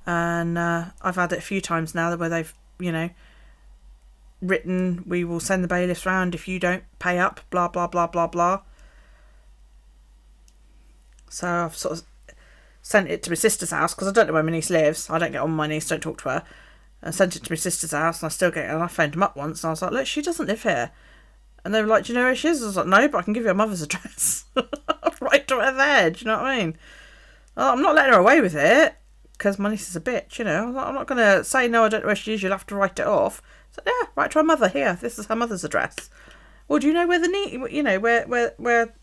And I've had it a few times now where they've, written, we will send the bailiffs round if you don't pay up, blah, blah, blah, blah, blah. So I've sort of sent it to my sister's house, because I don't know where my niece lives. I don't get on with my niece, don't talk to her. I sent it to my sister's house, and I still get it. And I phoned them up once, and I was like, look, she doesn't live here. And they were like, do you know where she is? I was like, no, but I can give you her mother's address. Right to her there, do you know what I mean? Well, I'm not letting her away with it, because my niece is a bitch, I'm not going to say, no, I don't know where she is, you'll have to write it off. So, yeah, write to her mother, here, this is her mother's address. Well, do you know where where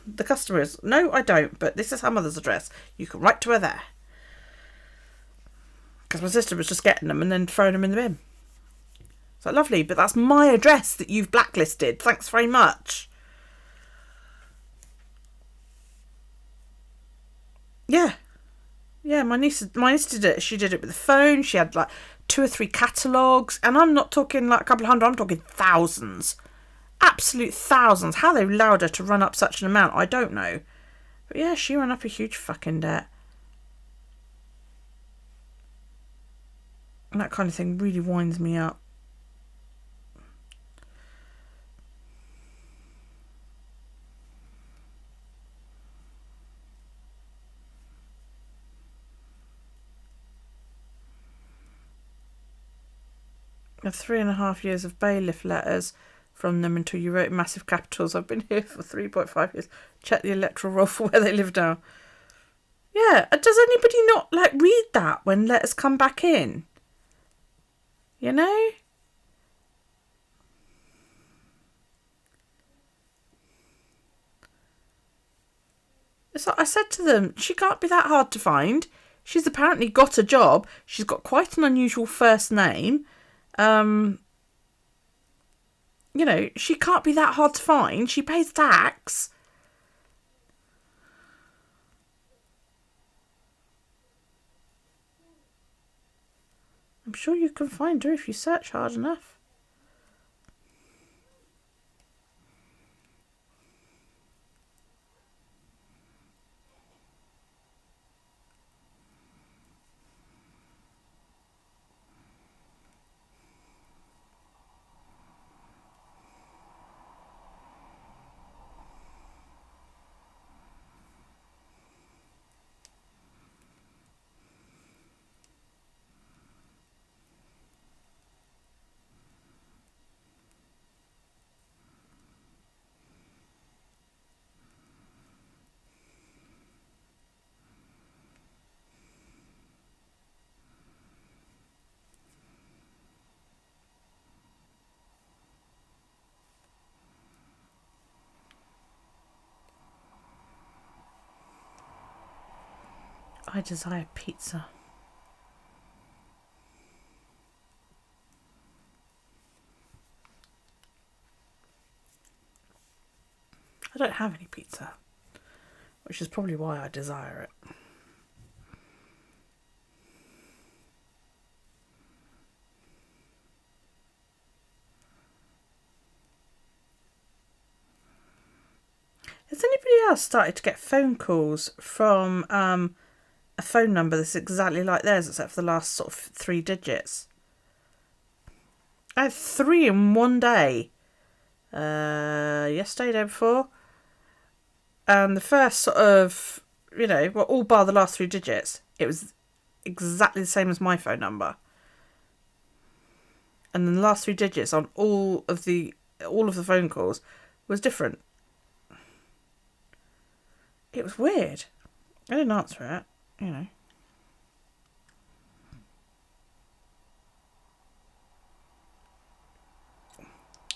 the customer is? No, I don't, but this is her mother's address. You can write to her there. Because my sister was just getting them and then throwing them in the bin. It's like, lovely, but that's my address that you've blacklisted. Thanks very much. Yeah. Yeah, my niece did it. She did it with the phone. She had like 2 or 3 catalogues. And I'm not talking like a couple of hundred, I'm talking thousands. Absolute thousands. How they allowed her to run up such an amount, I don't know. But yeah, she ran up a huge fucking debt. And that kind of thing really winds me up. I have 3.5 years of bailiff letters from them until you wrote massive capitals. I've been here for 3.5 years. Check the electoral roll for where they live now. Yeah, does anybody not like read that when letters come back in? You know? It's like I said to them, she can't be that hard to find. She's apparently got a job. She's got quite an unusual first name. You know, she can't be that hard to find. She pays tax. I'm sure you can find her if you search hard enough. I desire pizza. I don't have any pizza, which is probably why I desire it. Has anybody else started to get phone calls from a phone number that's exactly like theirs, except for the last sort of 3 digits? I had 3 in one day. Yesterday, day before. And the first sort of, you know, well, all bar the last 3 digits, it was exactly the same as my phone number. And then the last 3 digits on all of the phone calls was different. It was weird. I didn't answer it, you know.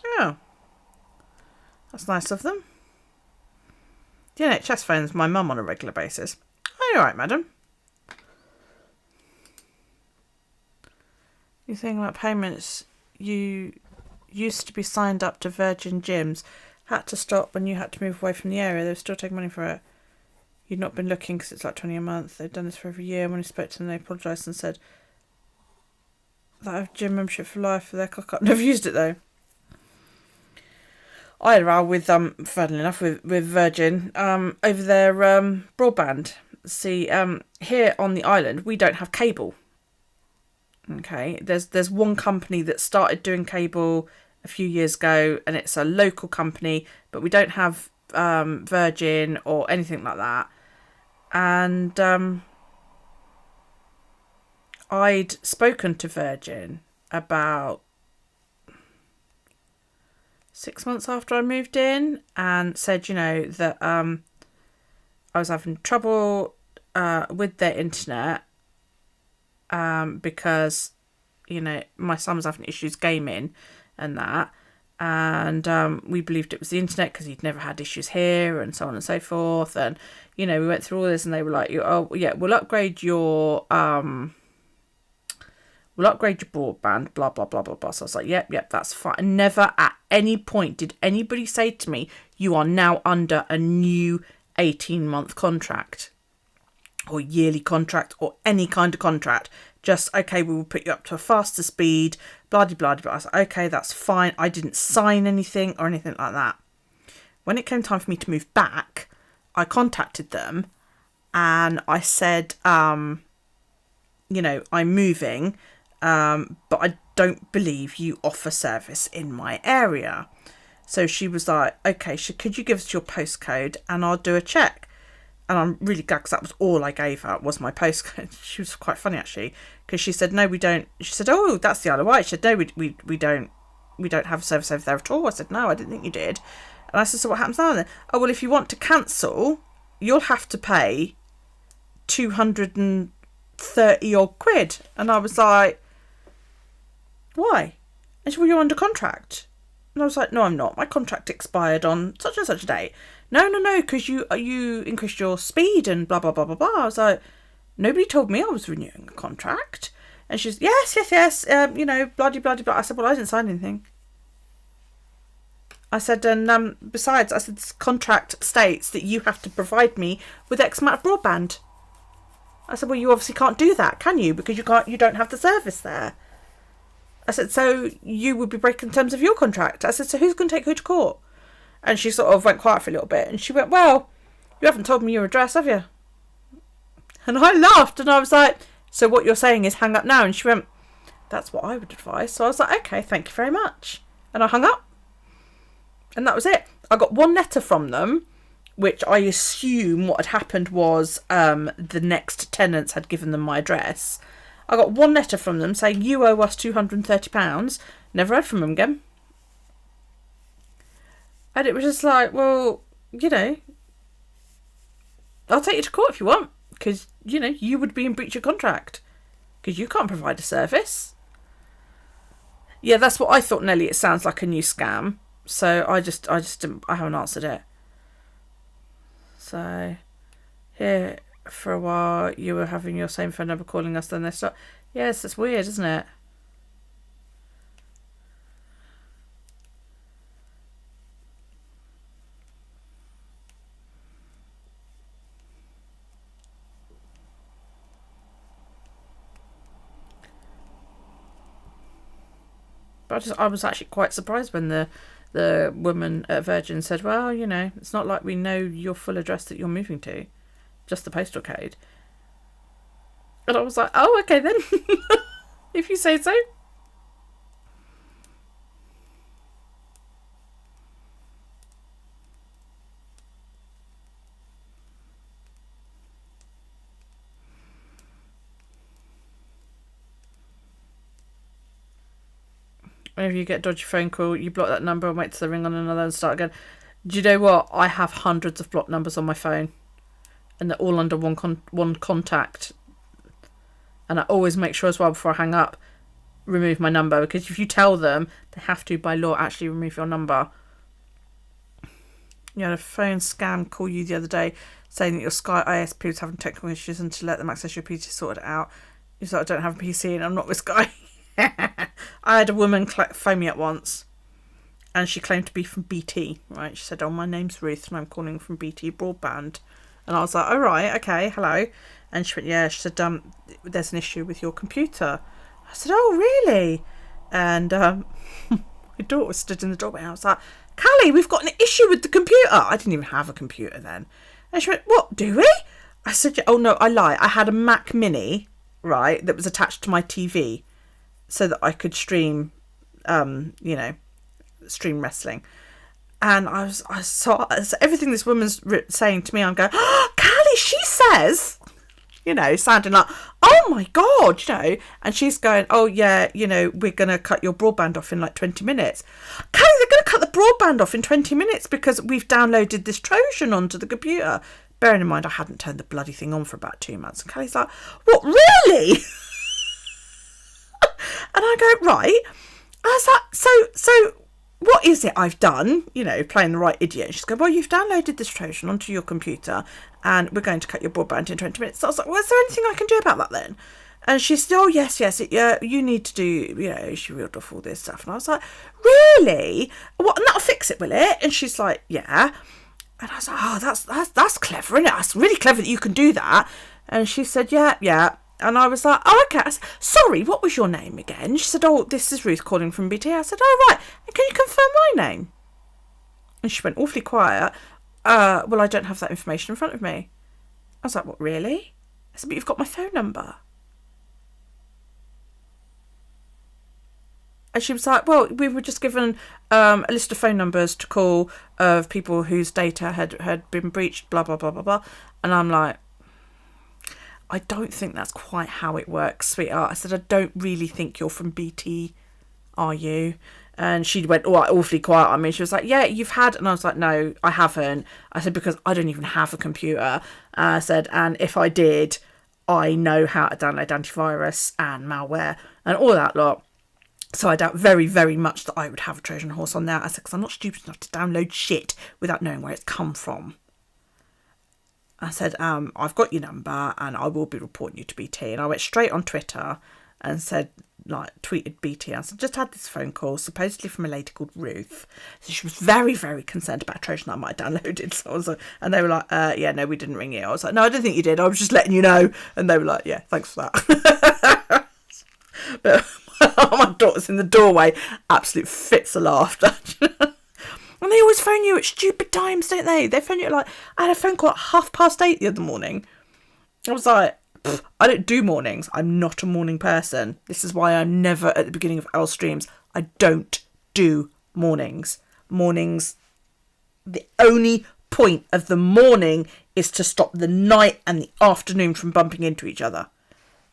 Oh. That's nice of them. The NHS phones my mum on a regular basis. Oh, you're right, madam. You think about payments, you used to be signed up to Virgin Gyms, had to stop when you had to move away from the area. They were still taking money for it. You'd not been looking because it's like 20 a month. They'd done this for every year. When he spoke to them, they apologised and said that I have gym membership for life for their cock up. Never used it though. I had a row with funnily enough with Virgin over their broadband. See, here on the island we don't have cable. Okay, there's one company that started doing cable a few years ago, and it's a local company, but we don't have Virgin or anything like that. And I'd spoken to Virgin about 6 months after I moved in and said, you know, that I was having trouble with their internet because, you know, my son was having issues gaming and that. And we believed it was the internet because he'd never had issues here and so on and so forth. And, you know, we went through all this and they were like, oh, yeah, we'll upgrade your broadband, blah, blah, blah, blah, blah. So I was like, yep, that's fine. And never at any point did anybody say to me, you are now under a new 18-month contract or yearly contract or any kind of contract. Just, okay, we will put you up to a faster speed, blah, blah, blah, blah. I was like, okay, that's fine. I didn't sign anything or anything like that. When it came time for me to move back, I contacted them and I said, you know, I'm moving, but I don't believe you offer service in my area. So she was like, okay, could you give us your postcode and I'll do a check? And I'm really glad because that was all I gave her was my postcode. She was quite funny actually because she said, no, we don't. She said, oh, that's the Isle of Wight. She said, no, we don't have a service over there at all. I said, no, I didn't think you did. And I said, so what happens now then? Oh, well, if you want to cancel, you'll have to pay 230 odd quid. And I was like, why? And she said, well, you're under contract. And I was like, no, I'm not. My contract expired on such and such a date. No, because you increased your speed and blah, blah, blah, blah, blah. I was like, nobody told me I was renewing a contract. And she's, yes, bloody, bloody, blah. I said, well, I didn't sign anything. I said, and besides, I said, this contract states that you have to provide me with X amount of broadband. I said, well, you obviously can't do that, can you? Because you don't have the service there. I said, so you would be breaking terms of your contract. I said, so who's going to take who to court? And she sort of went quiet for a little bit. And she went, well, you haven't told me your address, have you? And I laughed. And I was like, so what you're saying is hang up now? And she went, that's what I would advise. So I was like, okay, thank you very much. And I hung up. And that was it. I got one letter from them, which I assume what had happened was the next tenants had given them my address. I got one letter from them saying, you owe us £230. Never heard from them again. And it was just like, well, I'll take you to court if you want. Because, you would be in breach of contract. Because you can't provide a service. Yeah, that's what I thought, Nelly. It sounds like a new scam. So I just didn't, I haven't answered it. So, here for a while, you were having your same phone number calling us, then they start. Yes, it's weird, isn't it? But I was actually quite surprised when the woman at Virgin said, well, it's not like we know your full address that you're moving to, just the postal code. And I was like, oh, okay then, if you say so. Whenever you get a dodgy phone call, you block that number and wait till the ring on another and start again. Do you know what? I have hundreds of blocked numbers on my phone, and they're all under one contact. And I always make sure as well before I hang up, remove my number, because if you tell them, they have to by law actually remove your number. You had a phone scam call you the other day saying that your Sky ISP was having technical issues and to let them access your PC sorted it out. You said, I don't have a PC and I'm not with Sky. I had a woman phone me up once and she claimed to be from BT, right? She said, oh, my name's Ruth and I'm calling from BT Broadband. And I was like, oh, right, okay, hello. And she went, yeah, she said, there's an issue with your computer. I said, oh, really? And my daughter was stood in the doorway and I was like, Callie, we've got an issue with the computer. I didn't even have a computer then. And she went, what, do we? I said, oh, no, I lie. I had a Mac Mini, right, that was attached to my TV so that I could stream, stream wrestling. And I saw everything this woman's saying to me, I'm going, oh, Callie, she says, sounding like, oh my God, and she's going, oh yeah, we're going to cut your broadband off in like 20 minutes. Callie, they're going to cut the broadband off in 20 minutes because we've downloaded this Trojan onto the computer. Bearing in mind, I hadn't turned the bloody thing on for about 2 months. And Callie's like, what, really? And I go, right. I was like, so what is it I've done? Playing the right idiot. And she's going, well, you've downloaded this Trojan onto your computer and we're going to cut your broadband in 20 minutes. So I was like, well, is there anything I can do about that then? And she said, oh, yes, you need to do, she reeled off all this stuff. And I was like, really? What? And that'll fix it, will it? And she's like, yeah. And I was like, oh, that's clever, isn't it? That's really clever that you can do that. And she said, yeah. And I was like, oh, okay. I said, sorry, what was your name again? She said, oh, this is Ruth calling from BT. I said, oh, right. And can you confirm my name? And she went awfully quiet. Well, I don't have that information in front of me. I was like, what, really? I said, but you've got my phone number. And she was like, well, we were just given a list of phone numbers to call of people whose data had been breached, blah, blah, blah, blah, blah. And I'm like, I don't think that's quite how it works, sweetheart. I said, I don't really think you're from BT, are you? And she went awfully quiet on me. She was like, yeah, you've had... And I was like, no, I haven't. I said, because I don't even have a computer. I said, and if I did, I know how to download antivirus and malware and all that lot. So I doubt very, very much that I would have a Trojan horse on there. I said, because I'm not stupid enough to download shit without knowing where it's come from. I said, I've got your number and I will be reporting you to BT. And I went straight on Twitter and said, like, tweeted BT. I said, just had this phone call, supposedly from a lady called Ruth. So she was very, very concerned about a Trojan I might have downloaded. So I was like, and they were like, yeah, no, we didn't ring you. I was like, no, I don't think you did. I was just letting you know. And they were like, yeah, thanks for that. But my daughter's in the doorway, absolute fits of laughter. And they always phone you at stupid times, don't they? They phone you at like, I had a phone call at 8:30 the other morning. I was like, I don't do mornings. I'm not a morning person. This is why I'm never at the beginning of our streams. I don't do mornings. Mornings, the only point of the morning is to stop the night and the afternoon from bumping into each other.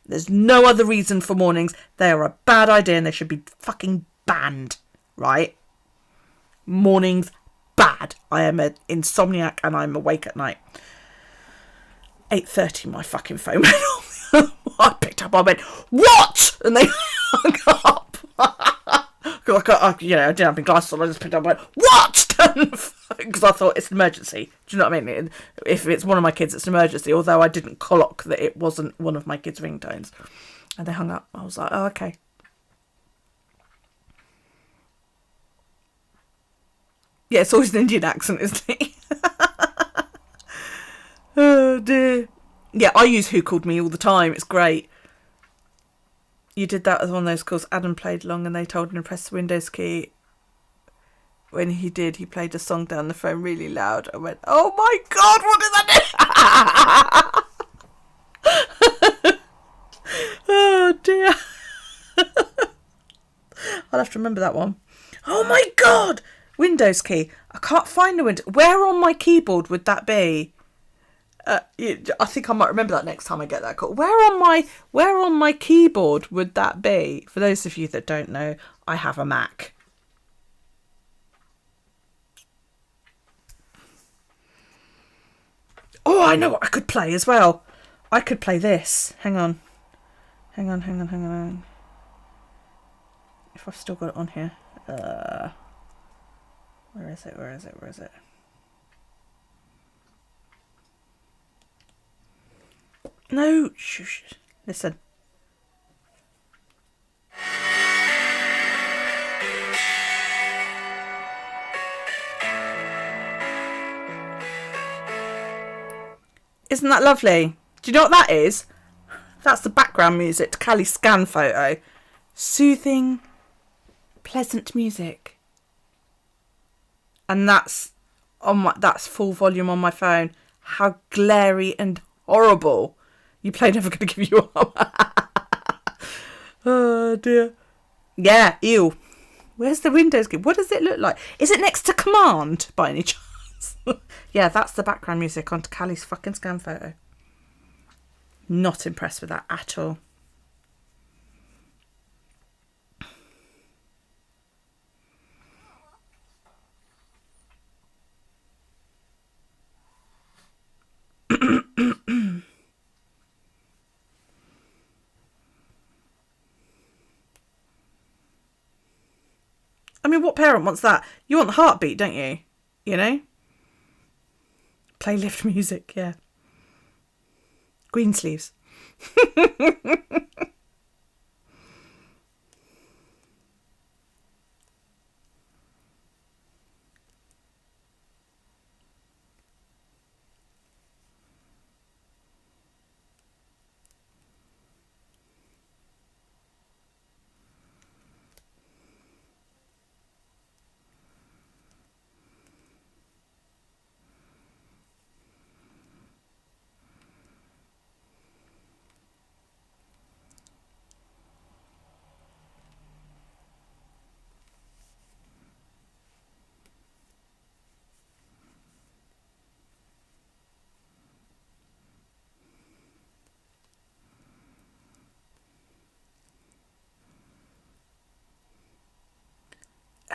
There's no other reason for mornings. They are a bad idea and they should be fucking banned, right? Mornings, bad. I am an insomniac and I'm awake at night. 8:30, my fucking phone went off. I picked up, I went, what? And they hung up. I didn't have my glasses on, I just picked up and went, what? Because I thought it's an emergency. Do you know what I mean? If it's one of my kids, it's an emergency, although I didn't clock that it wasn't one of my kids' ringtones. And they hung up. I was like, oh, okay. Yeah, it's always an Indian accent, isn't it? Oh dear. Yeah, I use Who Called Me all the time. It's great. You did that with one of those calls. Adam played along and they told him to press the Windows key. When he did, he played a song down the phone really loud. I went, oh my God, what did I do? Oh dear. I'll have to remember that one. Oh my God. Windows key. I can't find the window. Where on my keyboard would that be? I think I might remember that next time I get that call. Where on my keyboard would that be? For those of you that don't know, I have a Mac. Oh, I know what I could play as well. I could play this. Hang on. If I've still got it on here. Where is it? No, shush. Listen. Isn't that lovely? Do you know what that is? That's the background music to Callie's scan photo. Soothing, pleasant music. And that's full volume on my phone. How glary and horrible. You play Never Gonna Give You Up. Oh dear. Yeah, ew. Where's the Windows key? What does it look like? Is it next to Command by any chance? Yeah, that's the background music onto Callie's fucking scan photo. Not impressed with that at all. I mean, what parent wants that? You want the heartbeat, don't you? You know? Play lift music, yeah. Green sleeves.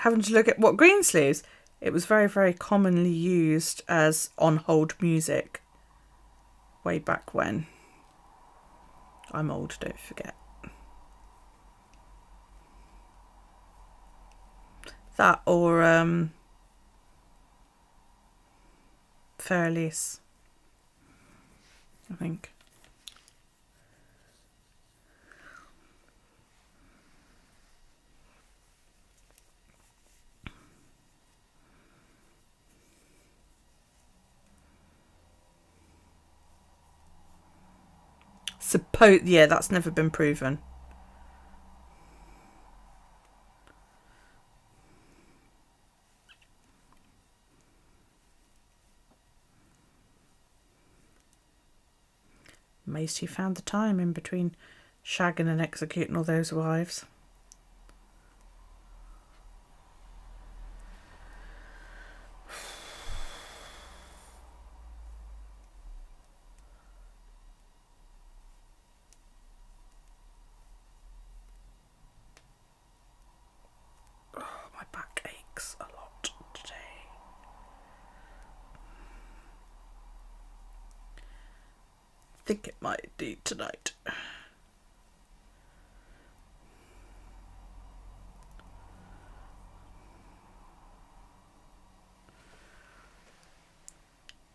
having to look at what Greensleeves. It was very, very commonly used as on-hold music way back when. I'm old, don't forget. That or Fairlies, I think. Yeah, that's never been proven. Amazed he found the time in between shagging and executing all those wives. My back aches a lot today. I think it might do tonight.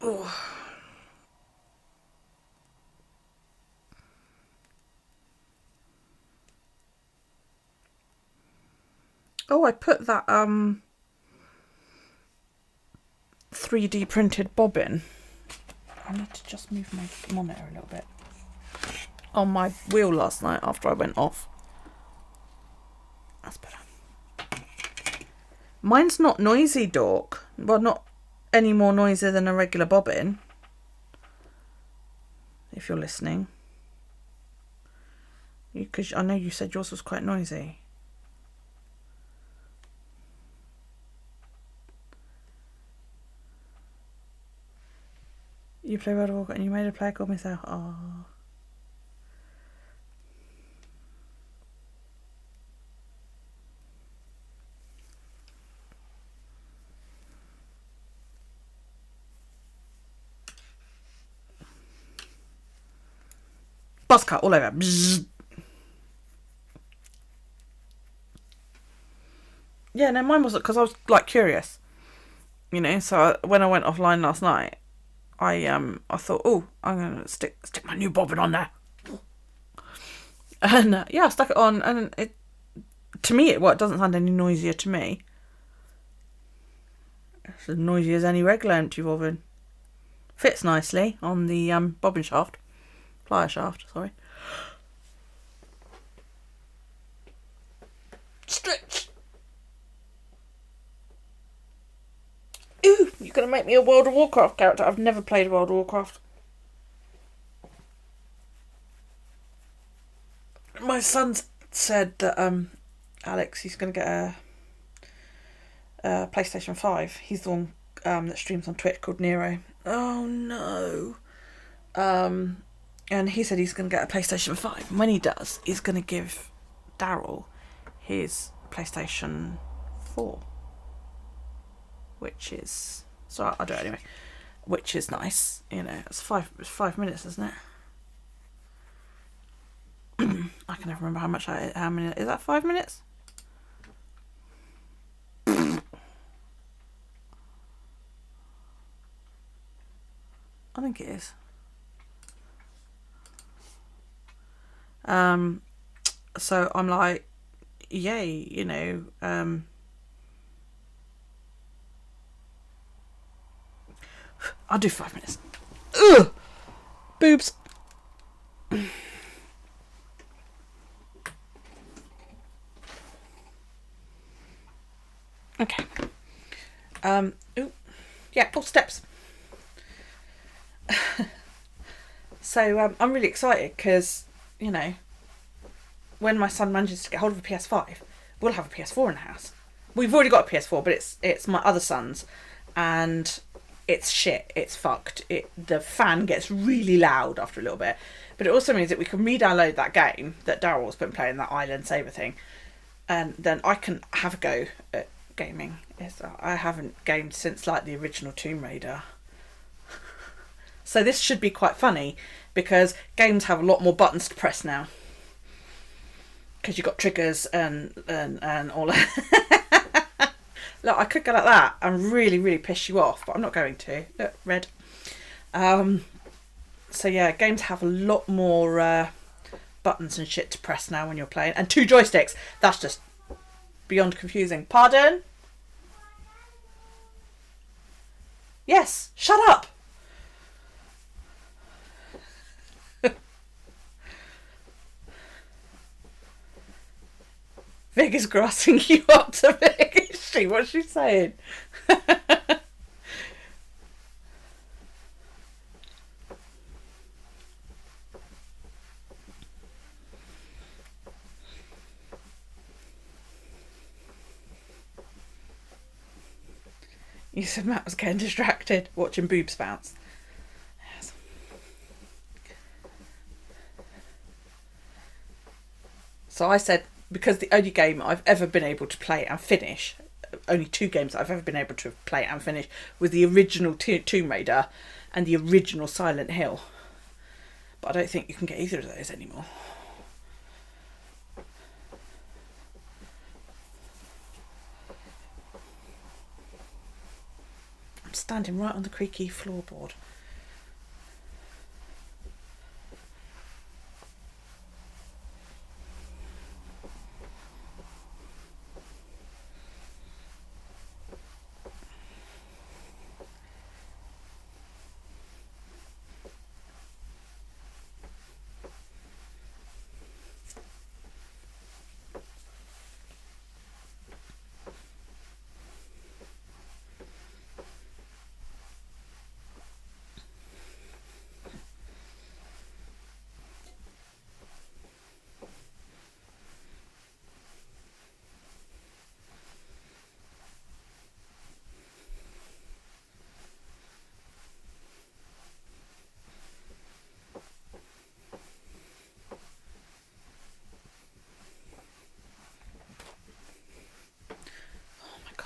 Oh. Oh, I put that 3D printed bobbin. I need to just move my monitor a little bit. On my wheel last night after I went off. That's better. Mine's not noisy, Dork. Well, not any more noisy than a regular bobbin. If you're listening. Because I know you said yours was quite noisy. You play World of Warcraft and you made a player called myself. Oh. Buzz cut all over. Bzzz. Yeah, no, mine wasn't because I was like curious, you know. So when I went offline last night, I thought, oh, I'm gonna stick my new bobbin on there, and yeah, I stuck it on, and it it doesn't sound any noisier to me. It's as noisy as any regular empty bobbin. Fits nicely on the bobbin shaft, plier shaft. Sorry. Stretch. Ooh, you're going to make me a World of Warcraft character. I've never played World of Warcraft. My son said that Alex, he's going to get a PlayStation 5. He's the one that streams on Twitch called Nero. Oh no. And he said he's going to get a PlayStation 5. And when he does, he's going to give Daryl his PlayStation 4. Which is... So I'll do it anyway. Which is nice. You know, it's 5 minutes, isn't it? I can never remember how many... Is that 5 minutes? I think it is. So I'm like, yay, you know, I'll do 5 minutes. Ugh! Boobs. Okay. Ooh. Yeah, steps. So I'm really excited because, you know, when my son manages to get hold of a PS5, we'll have a PS4 in the house. We've already got a PS4, but it's my other son's, and it's shit. It's fucked. The fan gets really loud after a little bit, but it also means that we can re-download that game that Daryl's been playing, that Island Saber thing, and then I can have a go at gaming is I haven't gamed since like the original Tomb Raider. So this should be quite funny because games have a lot more buttons to press now. Because you've got triggers and all that. Look, I could go like that and really, really piss you off, but I'm not going to. Look, red. So yeah, games have a lot more buttons and shit to press now when you're playing. And 2 joysticks. That's just beyond confusing. Pardon? Yes, shut up. Vig is grassing you up to Vig, is she? What's she saying? You said Matt was getting distracted watching boobs bounce. Yes. So I said, because the only game I've ever been able to play and finish, only 2 games I've ever been able to play and finish, was the original Tomb Raider and the original Silent Hill. But I don't think you can get either of those anymore. I'm standing right on the creaky floorboard.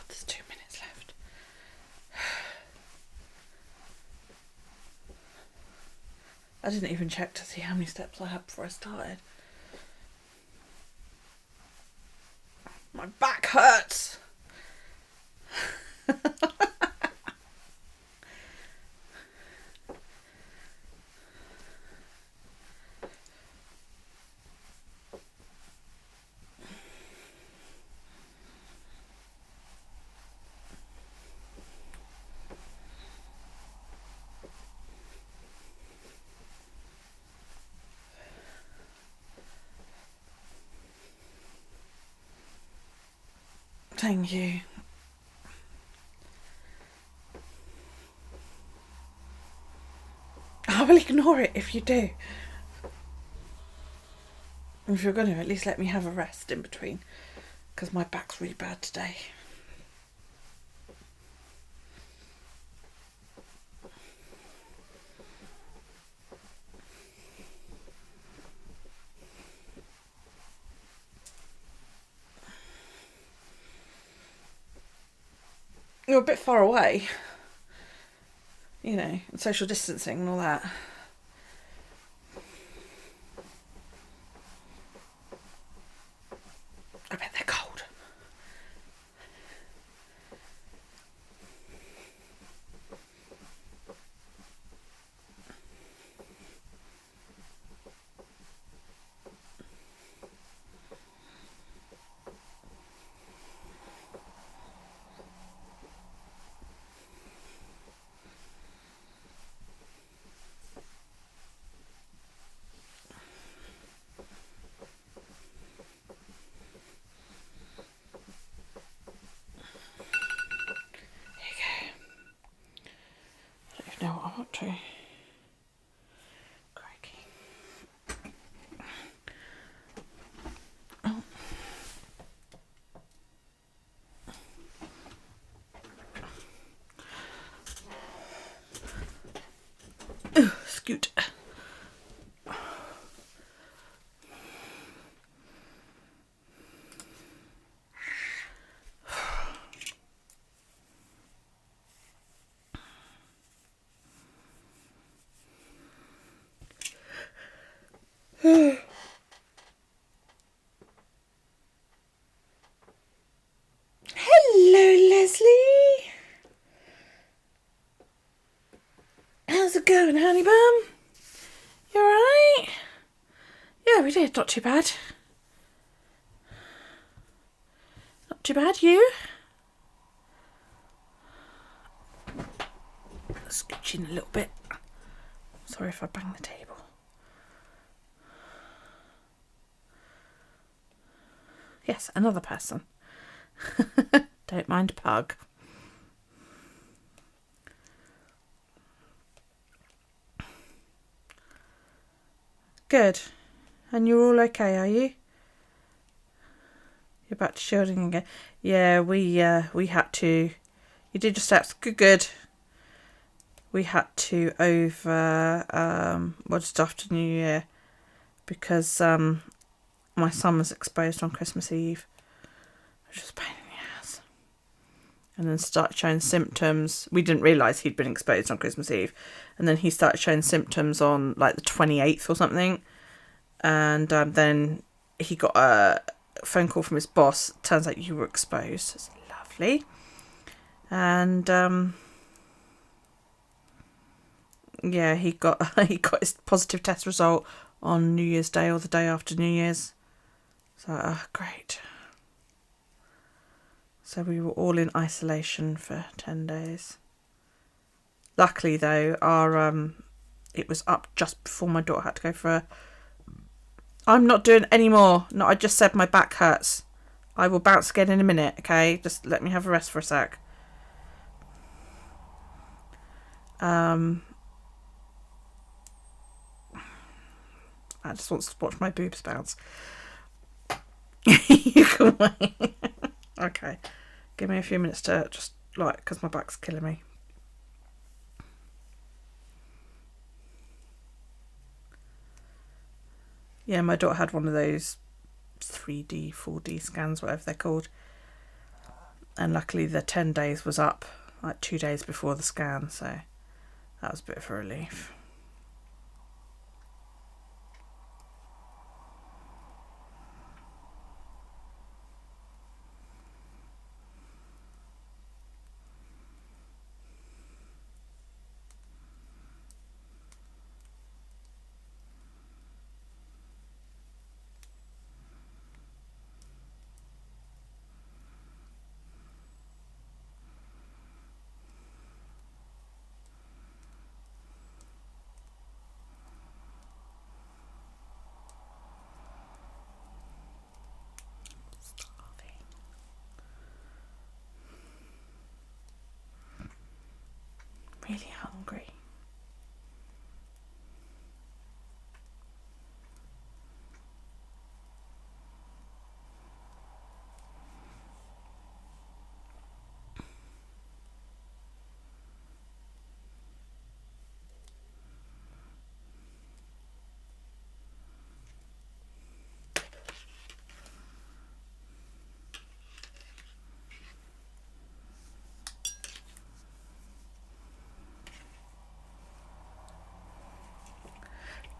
There's 2 minutes left. I didn't even check to see how many steps I had before I started. My back hurts. Thank you. I will ignore it if you do. If you're going to, at least let me have a rest in between, because my back's really bad today. You're a bit far away, you know, and social distancing and all that. I bet they're cold. Know what I want to. Crikey. Oh. Scoot. Hello, Leslie. How's it going, honey bum? You alright? Yeah, we did. Not too bad. Not too bad, you? Scooch in a little bit. Sorry if I bang the table. Yes, another person. Don't mind Pug. Good. And you're all okay, are you? You're back to shielding again. Yeah, we had to. You did your steps. Good. We had to over just after New Year because my son was exposed on Christmas Eve, which was a pain in the ass. And then started showing symptoms. We didn't realise he'd been exposed on Christmas Eve, and then he started showing symptoms on like the 28th or something. And then he got a phone call from his boss. Turns out you were exposed. It's lovely. And yeah, he got his positive test result on New Year's Day or the day after New Year's. So great. So we were all in isolation for 10 days. Luckily though, it was up just before my daughter had to go for a... I'm not doing any more. No, I just said my back hurts. I will bounce again in a minute, okay? Just let me have a rest for a sec. I just want to watch my boobs bounce. You can wait. Okay. Give me a few minutes to just, like, because my back's killing me. Yeah, my daughter had one of those 3D, 4D scans, whatever they're called. And luckily the 10 days was up, like 2 days before the scan, so that was a bit of a relief. Really hungry.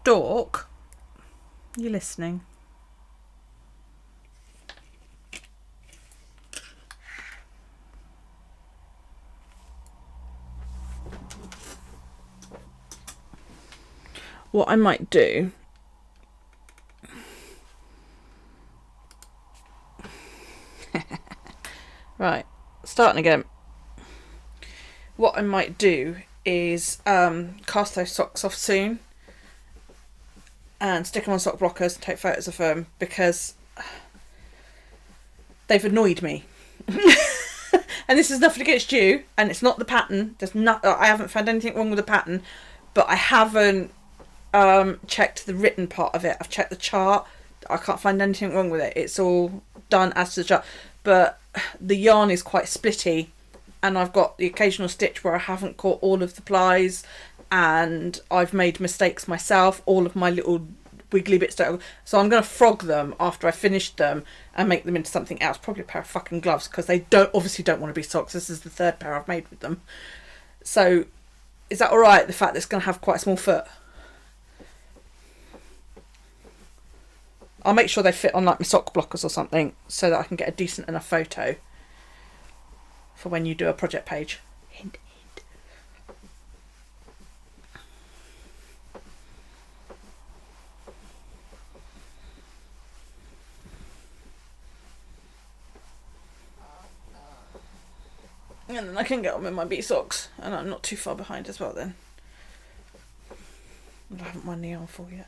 Dork, you listening? What I might do right, starting again. What I might do is cast those socks off soon and stick them on sock blockers and take photos of them because they've annoyed me. And this is nothing against you, and it's not the pattern. I haven't found anything wrong with the pattern, but I haven't checked the written part of it. I've checked the chart. I can't find anything wrong with it. It's all done as to the chart, but the yarn is quite splitty, and I've got the occasional stitch where I haven't caught all of the plies, and I've made mistakes myself. All of my little wiggly bits don't. So I'm going to frog them after I finish them and make them into something else. Probably a pair of fucking gloves, because they obviously don't want to be socks. This is the third pair I've made with them. So is that all right? The fact that it's going to have quite a small foot. I'll make sure they fit on like my sock blockers or something so that I can get a decent enough photo for when you do a project page. Hint, hint. And then I can get on with my bee socks, and I'm not too far behind as well then. I haven't won the armful yet.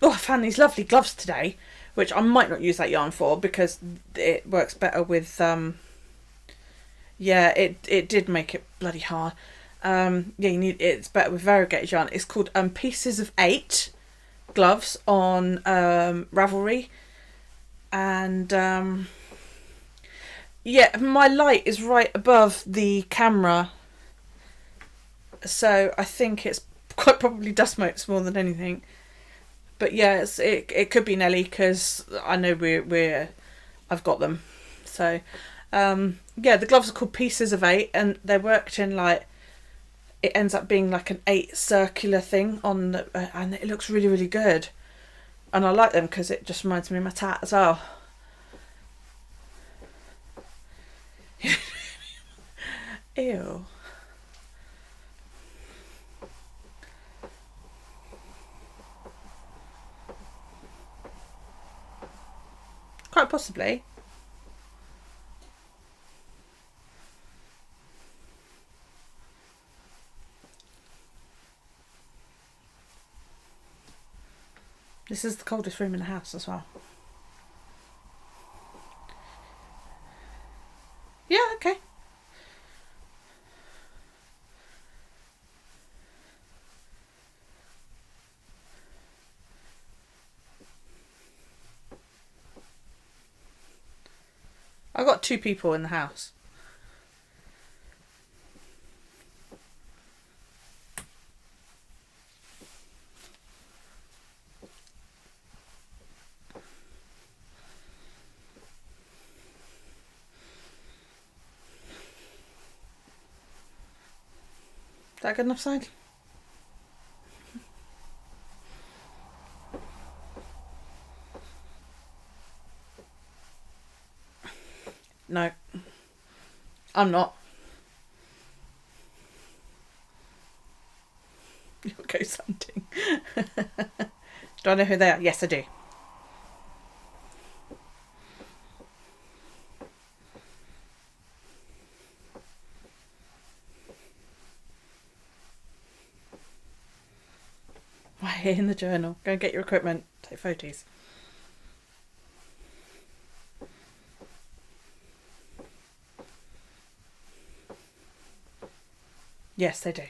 Oh, I found these lovely gloves today, which I might not use that yarn for because it works better with, yeah, it did make it bloody hard. Yeah, it's better with variegated yarn. It's called Pieces of 8 gloves on Ravelry. And yeah, my light is right above the camera, so I think it's quite probably dust motes more than anything. But yeah, it could be Nelly because I know I've got them. So yeah, the gloves are called Pieces of 8, and they're worked in like, it ends up being like an 8 circular thing on the, and it looks really, really good. And I like them because it just reminds me of my tat as well. Ew. Quite possibly. This is the coldest room in the house as well. Yeah, okay. I've got 2 people in the house. Is that a good enough sign? No, I'm not. You'll go hunting. Do I know who they are? Yes, I do. Right here in the journal. Go and get your equipment. Take photos. Yes, they do.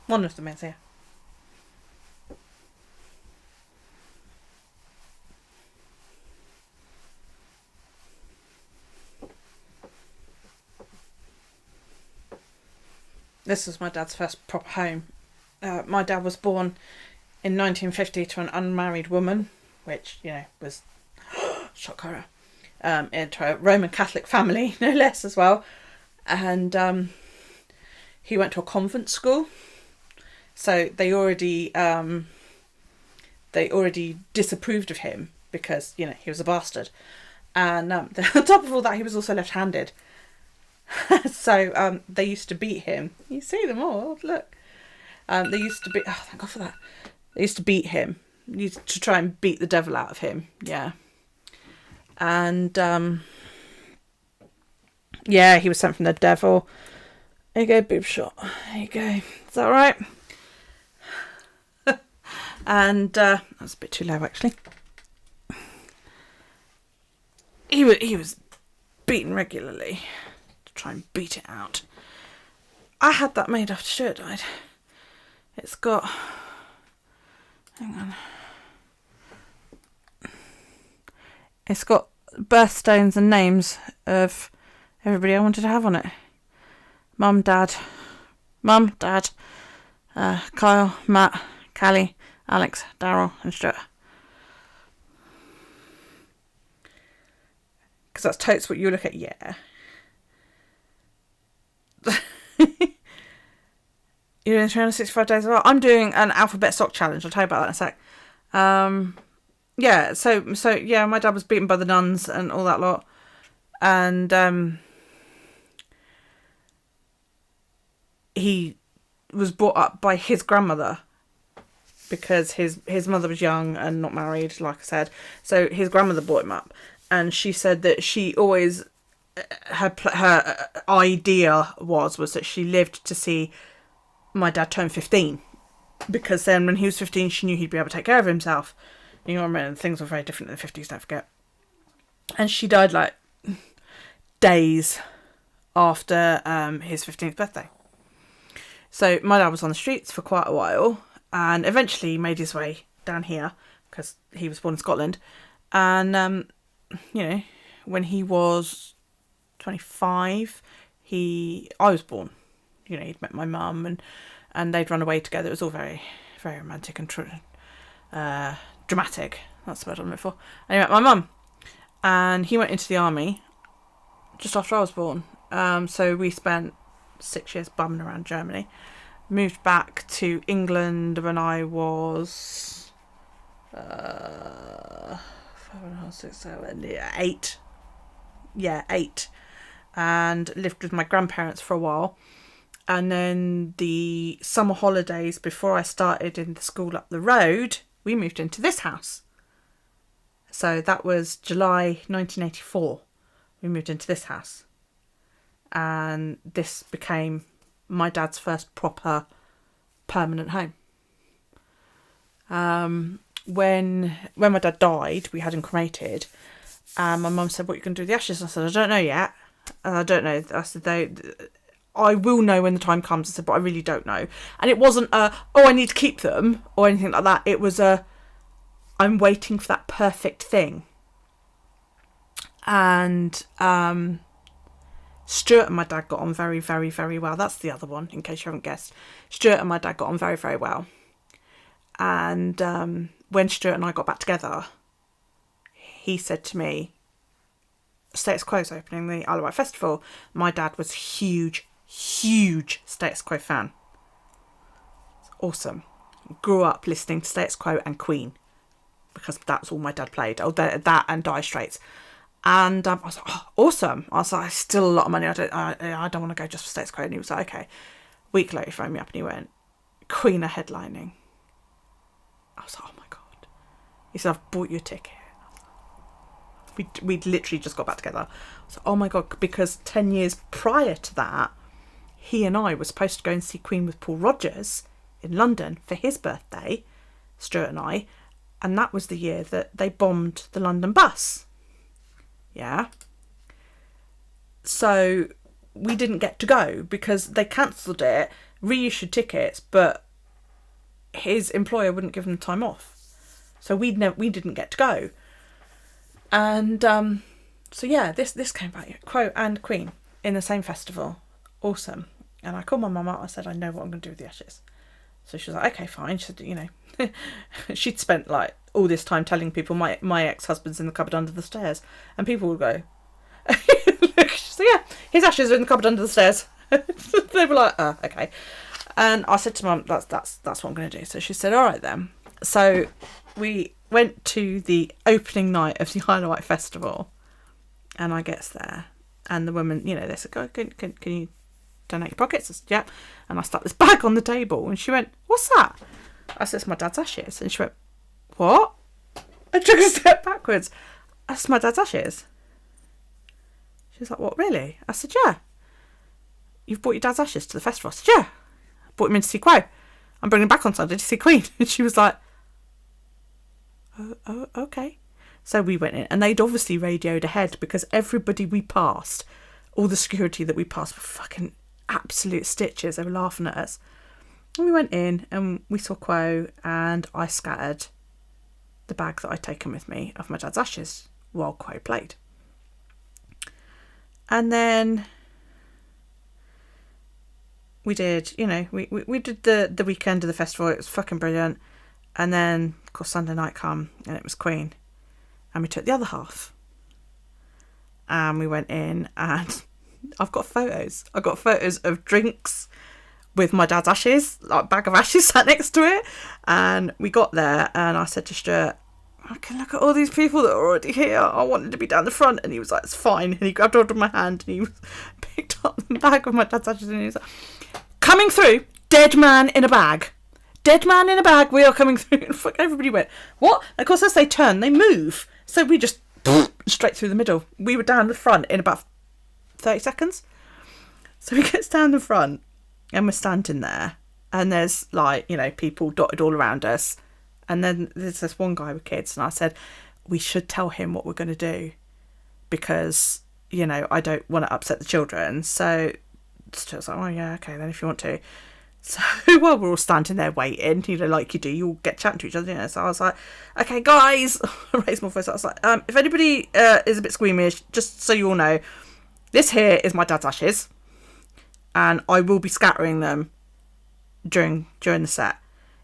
One of them is here. This was my dad's first proper home. My dad was born in 1950 to an unmarried woman, which, you know, was shock horror, into a Roman Catholic family, no less, as well. And he went to a convent school, so they already disapproved of him because, you know, he was a bastard. And on top of all that, he was also left-handed. So they used to beat him. You see them all, look. They used to beat, oh, thank God for that. They used to beat him. Used to try and beat the devil out of him. Yeah. And yeah, he was sent from the devil. There you go, boob shot. There you go. Is that right? And that's a bit too low, actually. He was beaten regularly to try and beat it out. I had that made after Stuart died. It's got, hang on, it's got birthstones and names of everybody I wanted to have on it. Mum, Dad, Kyle, Matt, Callie, Alex, Daryl and Stuart. Because that's totes what you look at. Yeah. You're doing 365 days as well. I'm doing an alphabet sock challenge. I'll tell you about that in a sec. Yeah, so yeah, my dad was beaten by the nuns and all that lot. And he was brought up by his grandmother because his mother was young and not married, like I said. So his grandmother brought him up. And she said that she always, her idea was that she lived to see my dad turn 15. Because then when he was 15, she knew he'd be able to take care of himself. You know what I mean? Things were very different in the 50s, don't forget. And she died like days after his 15th birthday. So my dad was on the streets for quite a while and eventually made his way down here because he was born in Scotland. And, you know, when he was 25, I was born. You know, he'd met my mum and they'd run away together. It was all very, very romantic and dramatic. That's the word I'm looking for. And he met my mum. And he went into the army just after I was born. So we spent 6 years bumming around Germany. Moved back to England when I was 5, 6, 7, 8. Yeah, 8. And lived with my grandparents for a while. And then the summer holidays before I started in the school up the road, we moved into this house. So that was July 1984. We moved into this house. And this became my dad's first proper permanent home. When my dad died, we had him cremated. And my mum said, "What are you going to do with the ashes?" I said, "I don't know yet." I don't know. I said, I will know when the time comes. I said, but I really don't know. And it wasn't I need to keep them or anything like that. It was I'm waiting for that perfect thing. And Stuart and my dad got on very, very, very well. That's the other one, in case you haven't guessed. Stuart and my dad got on very, very well. And when Stuart and I got back together, he said to me, Status Quo's opening the Isle of Wight Festival. My dad was huge Status Quo fan. It's awesome. Grew up listening to Status Quo and Queen because that's all my dad played. Oh, that and Dire Straits. And I was like, oh, awesome. I was like, still a lot of money. I don't want to go just for Status Quo. And he was like, okay. Week later, he phoned me up and he went, Queen are headlining. I was like, oh my God. He said, I've bought you a ticket. We'd literally just got back together. So, oh my God, because 10 years prior to that, he and I were supposed to go and see Queen with Paul Rodgers in London for his birthday, Stuart and I, and that was the year that they bombed the London bus. Yeah. So we didn't get to go because they cancelled it, reissued tickets, but his employer wouldn't give him time off. So we didn't get to go. And so yeah, this came back, Quo and Queen in the same festival. Awesome. And I called my mum up. I said, I know what I'm going to do with the ashes. So she was like, okay, fine. She said, you know, she'd spent like all this time telling people my ex-husband's in the cupboard under the stairs. And people would go, so yeah, his ashes are in the cupboard under the stairs. They were like, oh, okay. And I said to Mum, that's what I'm going to do. So she said, all right then. So we went to the opening night of the Isle of Wight Festival, and I gets there, and the woman, you know, they said, "Go, can you donate your pockets?" I said, yeah. And I stuck this bag on the table, and she went, "What's that?" I said, "It's my dad's ashes." And she went, "What?" I took a step backwards. "That's my dad's ashes." She was like, "What, really?" I said, "Yeah." "You've brought your dad's ashes to the festival?" I said, "Yeah. I brought him in to see Quo. I'm bringing him back on Sunday to see Queen." And she was like, oh, okay. So we went in, and they'd obviously radioed ahead because everybody we passed, all the security that we passed were fucking absolute stitches. They were laughing at us. And we went in and we saw Quo, and I scattered the bag that I'd taken with me of my dad's ashes while Quo played. And then we did, you know, we did the weekend of the festival. It was fucking brilliant. And then, of course, Sunday night come, and it was Queen. And we took the other half. and we went in, and I've got photos. I've got photos of drinks with my dad's ashes, like bag of ashes sat next to it. And we got there, and I said to Stuart, I can look at all these people that are already here. I wanted to be down the front. And he was like, it's fine. And he grabbed hold of my hand, and he picked up the bag with my dad's ashes, and he was like, coming through, dead man in a bag. Dead man in a bag, we are coming through. And everybody went, what? And of course, as they turn, they move. So we just straight through the middle. We were down the front in about 30 seconds. So he gets down the front, and we're standing there, and there's like, you know, people dotted all around us. And then there's this one guy with kids, and I said, we should tell him what we're going to do, because, you know, I don't want to upset the children. So Stuart's like, oh yeah, okay then, if you want to. So while we're all standing there waiting, you know, like you do, you all get chatting to each other, you know. So I was like, okay guys, I raised my voice. I was like, if anybody is a bit squeamish, just so you all know, this here is my dad's ashes, and I will be scattering them during the set.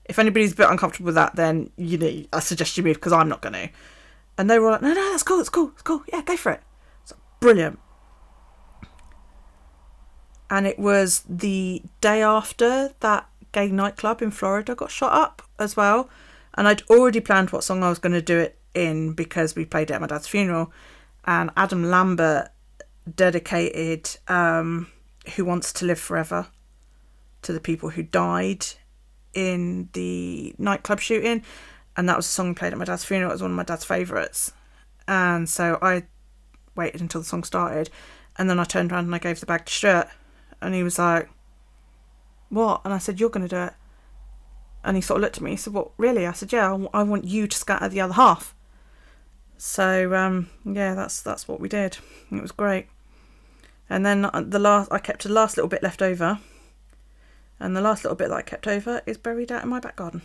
If anybody's a bit uncomfortable with that, then, you know, I suggest you move, because I'm not going to. And they were like, no, that's cool, yeah, go for it. So, brilliant. And it was the day after that gay nightclub in Florida got shot up as well. And I'd already planned what song I was going to do it in, because we played it at my dad's funeral. And Adam Lambert dedicated Who Wants to Live Forever to the people who died in the nightclub shooting. And that was a song we played at my dad's funeral. It was one of my dad's favourites. And so I waited until the song started, and then I turned around and I gave the bag to Stuart, and he was like, what? And I said, you're going to do it. And he sort of looked at me. He said, what, really? I said, yeah, I want you to scatter the other half. So yeah, that's what we did. It was great. And then I kept the last little bit left over. And the last little bit that I kept over is buried out in my back garden.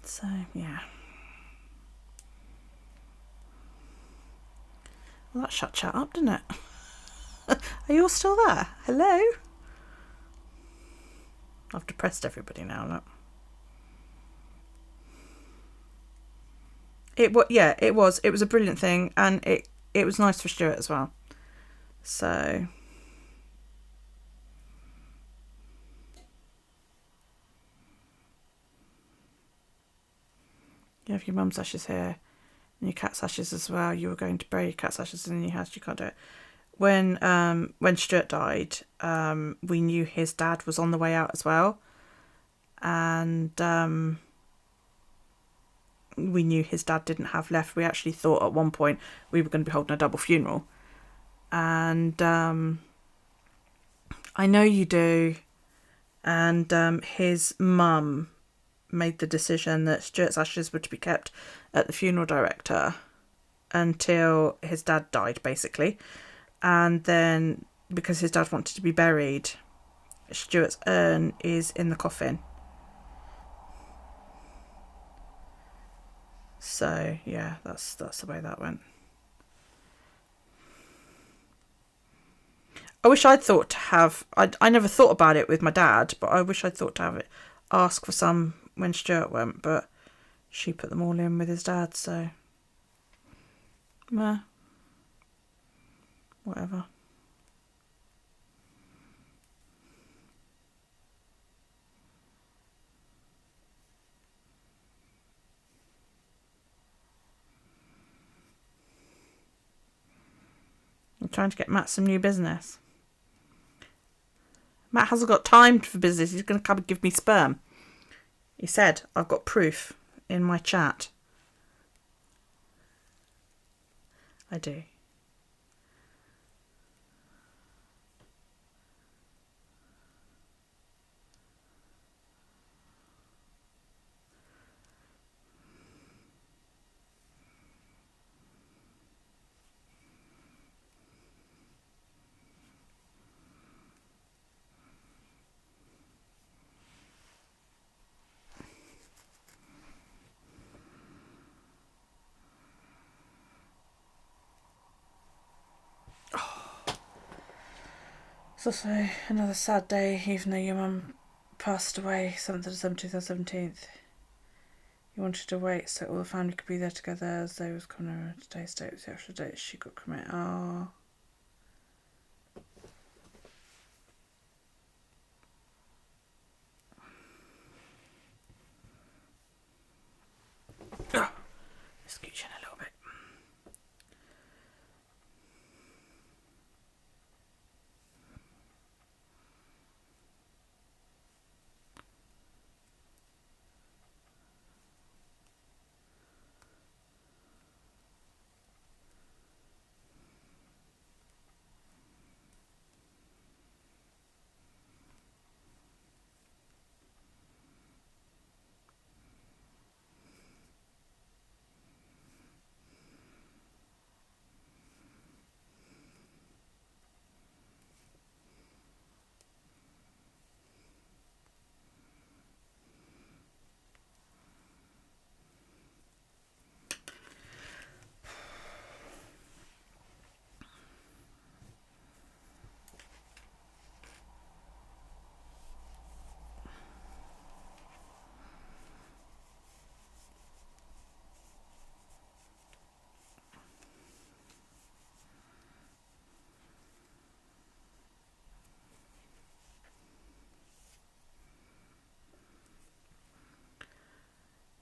So, yeah. Well, that shut chat up, didn't it? Are you all still there? Hello? I've depressed everybody now, look. It was a brilliant thing, and it was nice for Stuart as well. So... you have your mum's ashes here and your cat's ashes as well. You were going to bury your cat's ashes in your house. You can't do it. When Stuart died, we knew his dad was on the way out as well. And we knew his dad didn't have left. We actually thought at one point we were going to be holding a double funeral. And I know you do. And his mum made the decision that Stuart's ashes were to be kept at the funeral director until his dad died, basically. And then, because his dad wanted to be buried, Stuart's urn is in the coffin. So, yeah, that's the way that went. I wish I'd thought to have... I never thought about it with my dad, but I wish I'd thought to have it, ask for some when Stuart went, but she put them all in with his dad, so whatever. I'm trying to get Matt some new business. Matt hasn't got time for business. He's going to come and give me sperm. He said, I've got proof in my chat. I do. It's also another sad day, even though your mum passed away 7th of December 2017. You wanted to wait so all the family could be there together as they was coming over today's date was the actual date she got cremated. Oh. Scooch in a little bit.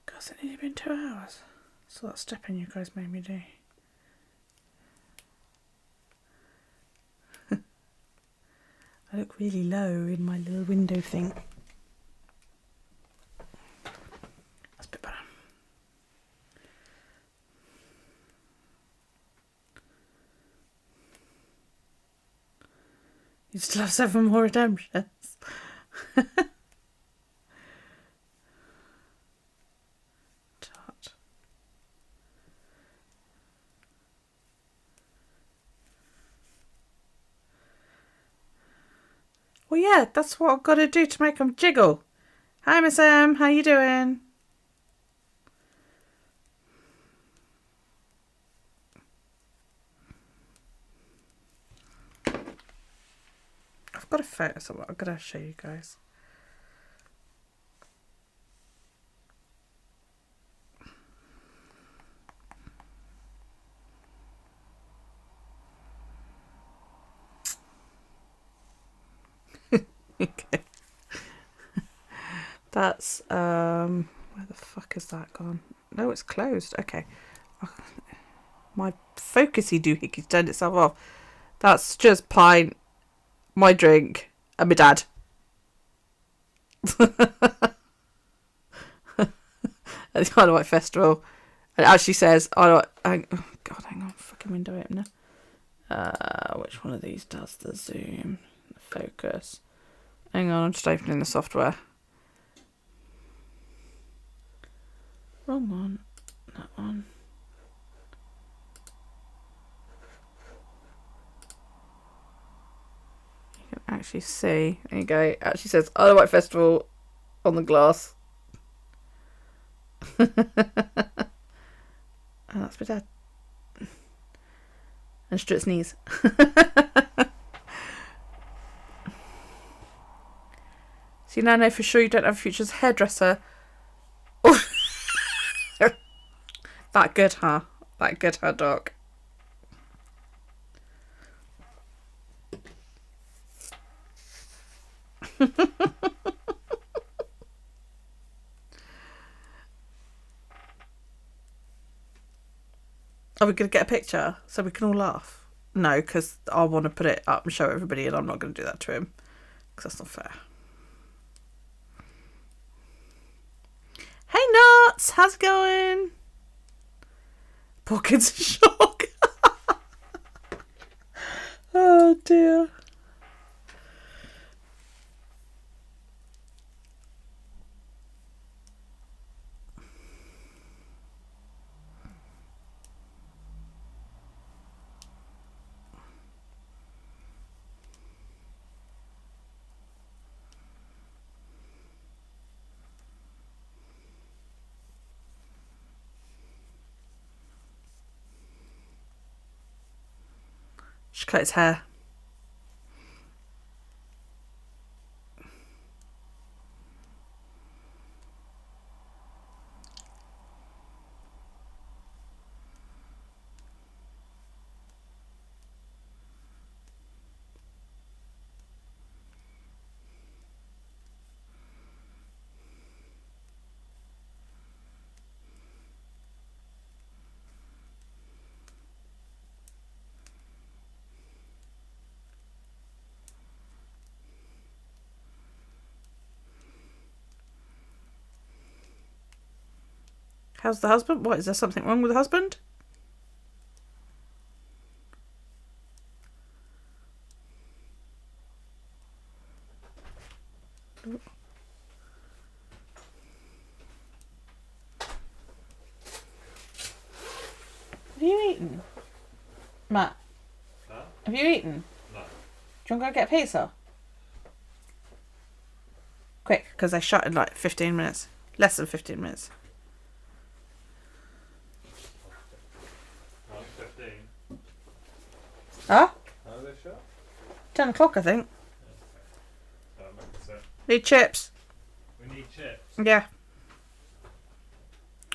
Gosh, it's only been 2 hours. So that stepping you guys made me do. I look really low in my little window thing. That's a bit better. You still have 7 more redemptions. Tart. Well, yeah, that's what I've got to do to make them jiggle. Hi, Miss M. How you doing? I've got a photo somewhere. I'm going to show you guys. Okay. That's, where the fuck is that gone? No, it's closed. Okay. My focusy doohickeys turned itself off. That's just pint, my drink, and my dad. At the Isle of Wight Festival. And it actually says, oh God, hang on, fucking window opener. Which one of these does the zoom? The focus. Hang on, I'm just opening the software. Wrong one. That one. You can actually see. There you go. It actually says Isle of Wight Festival on the glass. And that's my dad. And Stuart's knees. So you now know for sure you don't have a future as a hairdresser. That good, huh? That good, huh, Doc? Are we going to get a picture so we can all laugh? No, because I want to put it up and show everybody, and I'm not going to do that to him because that's not fair. Hey, Nuts! How's it going? Poor kid's in shock. Oh, dear. Just cut his hair. How's the husband? What, is there something wrong with the husband? Have you eaten? Matt? Huh? Have you eaten? No. Do you want to go get a pizza? Quick, because they shut in like 15 minutes. Less than 15 minutes. 9:15. Huh? How are they shut? 10 o'clock, I think. That makes sense. Need chips. We need chips. Yeah.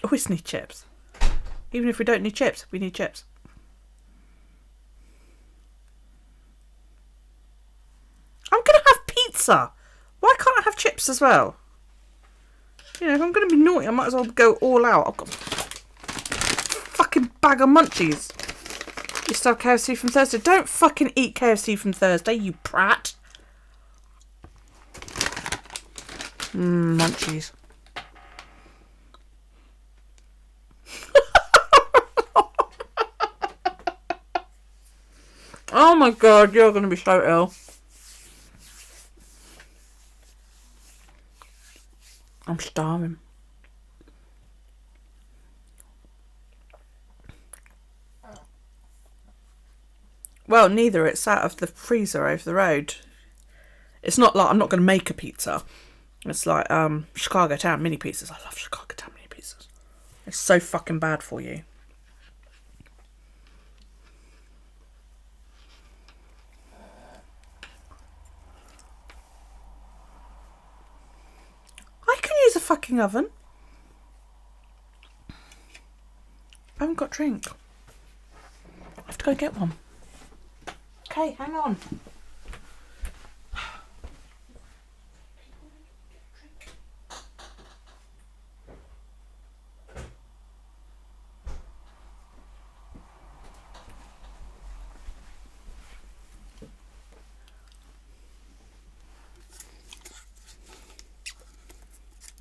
Always need chips. Even if we don't need chips, we need chips. I'm going to have pizza. Why can't I have chips as well? You know, if I'm going to be naughty, I might as well go all out. I've got a fucking bag of munchies. You still have KFC from Thursday? Don't fucking eat KFC from Thursday, you prat. Munchies. Oh my god, you're going to be so ill. I'm starving. Well, neither. It's out of the freezer over the road. It's not like I'm not going to make a pizza. It's like Chicago Town mini pizzas. I love Chicago Town mini pizzas. It's so fucking bad for you. I can use a fucking oven. I haven't got a drink. I have to go get one. Okay, hang on.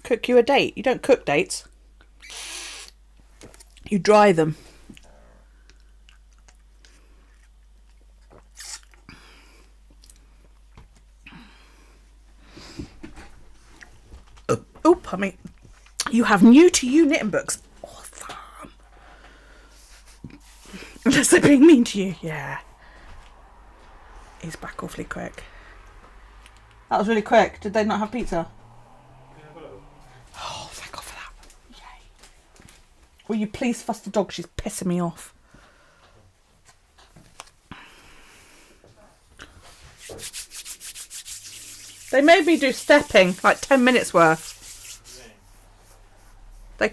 Cook you a date. You don't cook dates. You dry them. Oh, pardon me. You have new to you knitting books. Awesome. Unless they're being mean to you. Yeah. He's back awfully quick. That was really quick. Did they not have pizza? Oh, thank God for that. Yay. Will you please fuss the dog? She's pissing me off. They made me do stepping, like 10 minutes worth. They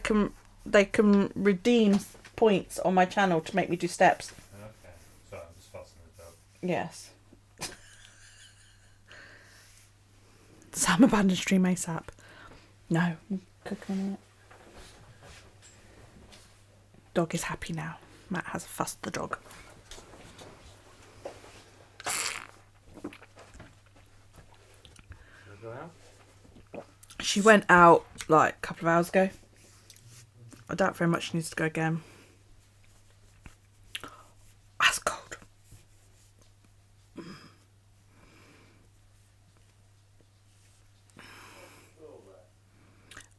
can redeem points on my channel to make me do steps. Okay. So I'm just fussing the dog. Yes. Sam abandoned stream ASAP. No. Cook on it. Dog is happy now. Matt has fussed the dog. Go out? She went out like a couple of hours ago. I doubt very much she needs to go again. That's cold.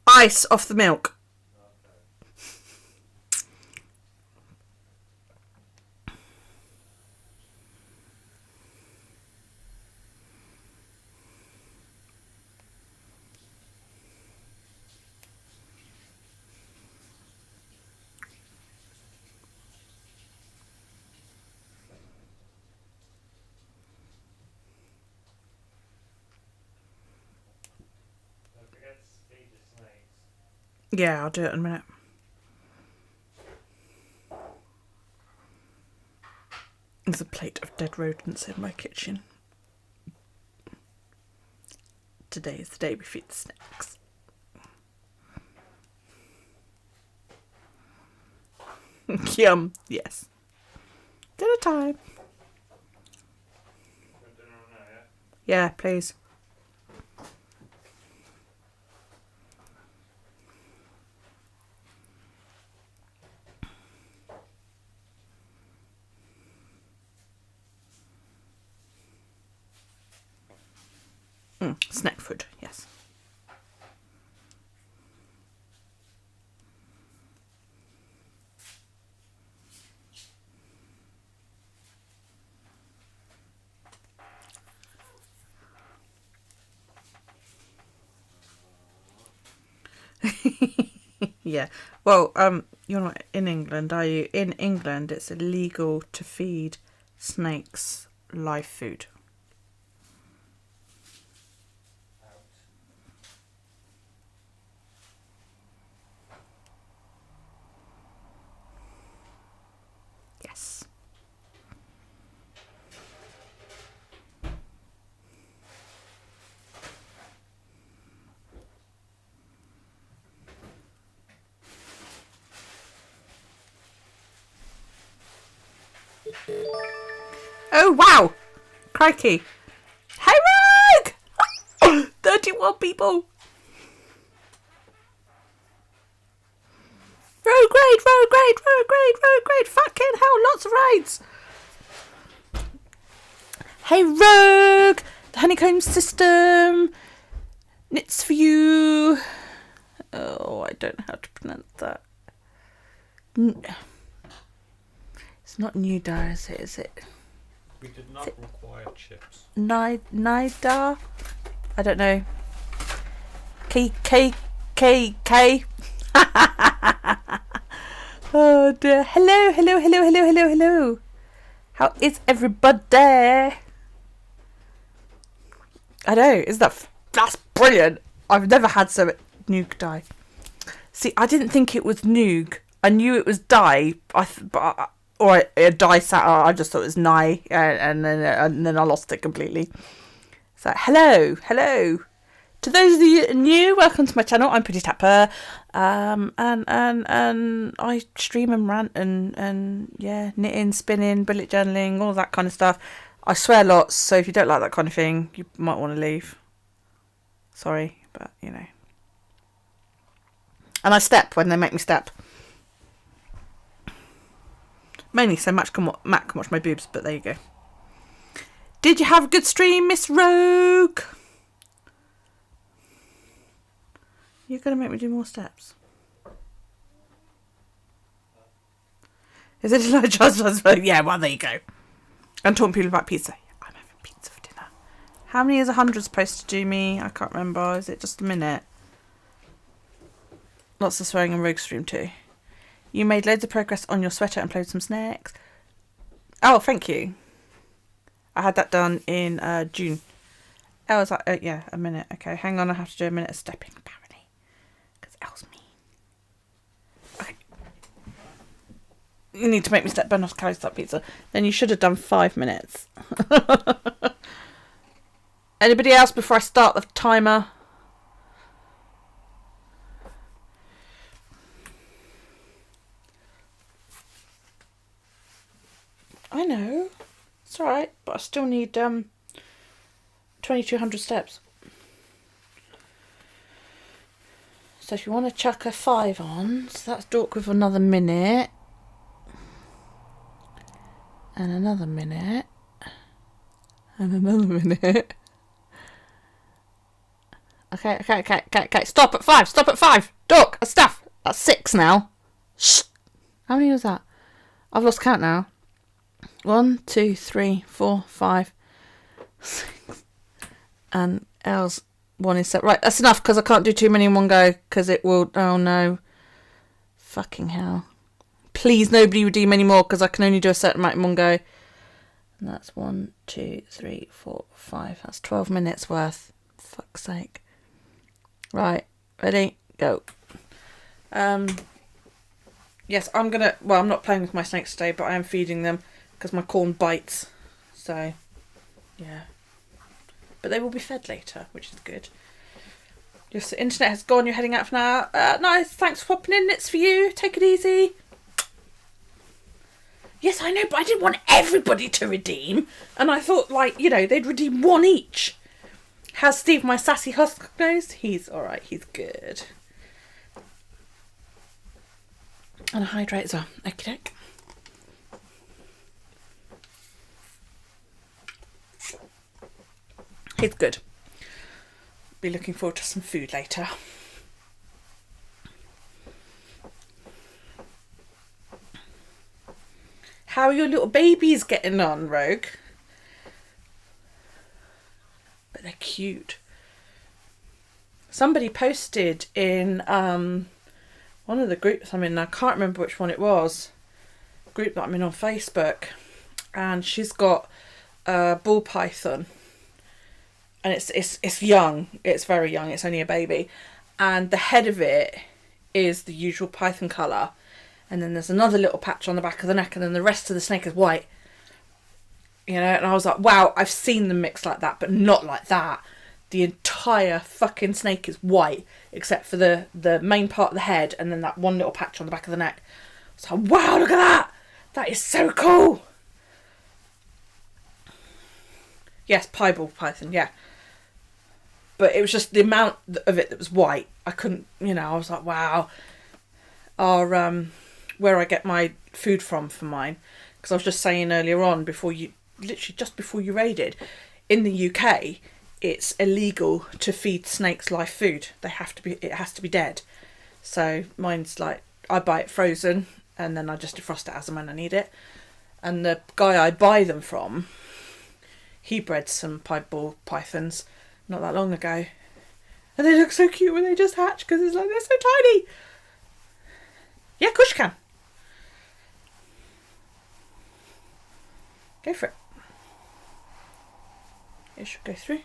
Ice off the milk. Don't forget to feed the snakes. Yeah, I'll do it in a minute. There's a plate of dead rodents in my kitchen. Today is the day we feed the snakes. Yum. Yes. Dinner time. Got dinner on now, yeah? Yeah, please. Snack food, yes. Yeah. Well, you're not in England, are you? In England, it's illegal to feed snakes live food. Yes. Oh, wow! Crikey. Hey, Rogue! 31 people! Rogue raid, rogue raid, rogue raid, rogue raid! Fucking hell, lots of raids! Hey, Rogue! The honeycomb system! Knits for you! Oh, I don't know how to pronounce that. It's not new dye, is it? Is it? We did not require chips. Nida? I don't know. K. Oh dear. Hello. How is everybody? I know, that's brilliant. I've never had so much Noog dye. See, I didn't think it was Noog. I knew it was dye, or a dye sat. I just thought it was Nye, and then I lost it completely. So hello. To those of you new, welcome to my channel. I'm Pretty Tapper, and I stream and rant and yeah, knitting, spinning, bullet journaling, all that kind of stuff. I swear lots, so if you don't like that kind of thing, you might want to leave. Sorry, but you know. And I step when they make me step. Mainly so Matt can watch my boobs, but there you go. Did you have a good stream, Miss Rogue? You're going to make me do more steps. Is it like yeah, well, there you go. I'm talking to people about pizza. Yeah, I'm having pizza for dinner. How many is 100 supposed to do me? I can't remember. Is it just a minute? Lots of swearing on Rogue stream too. You made loads of progress on your sweater and played some snacks. Oh, thank you. I had that done in June. Oh, was that? Yeah, a minute. Okay, hang on. I have to do a minute of stepping, apparently. Because Elle's mean. Okay. You need to make me step burn off calories that pizza. Then you should have done 5 minutes. Anybody else before I start the timer? I know. It's alright, but I still need 2,200 steps. So if you want to chuck a 5 on, so that's Dork with another minute. And another minute. And another minute. Okay. Stop at 5. Dork, stuff. That's 6 now. Shh. How many was that? I've lost count now. 1, 2, 3, 4, 5, 6. And L's one is set. Right, that's enough because I can't do too many in one go because it will. Oh no. Fucking hell. Please, nobody redeem any more because I can only do a certain amount in one go. And that's 1, 2, 3, 4, 5. That's 12 minutes worth. Fuck's sake. Right, ready, go. Yes, I'm gonna. Well, I'm not playing with my snakes today, but I am feeding them. Because my corn bites, so yeah. But they will be fed later, which is good. Your internet has gone. You're heading out for now. Nice. Thanks for popping in. It's for you. Take it easy. Yes, I know, but I didn't want everybody to redeem, and I thought, like, you know, they'd redeem 1 each. How's Steve, my sassy husk nose? He's all right. He's good. And a hydrate as well. Okie doke. He's good. be looking forward to some food later. How are your little babies getting on, Rogue? But they're cute. Somebody posted in one of the groups I'm in, I can't remember which one it was, group that I'm in on Facebook, and she's got a ball python, and it's young, it's very young, it's only a baby, and the head of it is the usual python colour, and then there's another little patch on the back of the neck, and then the rest of the snake is white. You know, and I was like, wow, I've seen them mixed like that, but not like that. The entire fucking snake is white, except for the main part of the head, and then that one little patch on the back of the neck. So, wow, look at that! That is so cool! Yes, piebald python, yeah. But it was just the amount of it that was white. I couldn't, you know, I was like, wow. Our, where I get my food from for mine, because I was just saying earlier on, literally just before you raided, in the UK, it's illegal to feed snakes live food. It has to be dead. So mine's like, I buy it frozen, and then I just defrost it as and when I need it. And the guy I buy them from, he bred some piebald pythons not that long ago, and they look so cute when they just hatch, because it's like they're so tiny. Yeah, of course you can. Go for it. It should go through.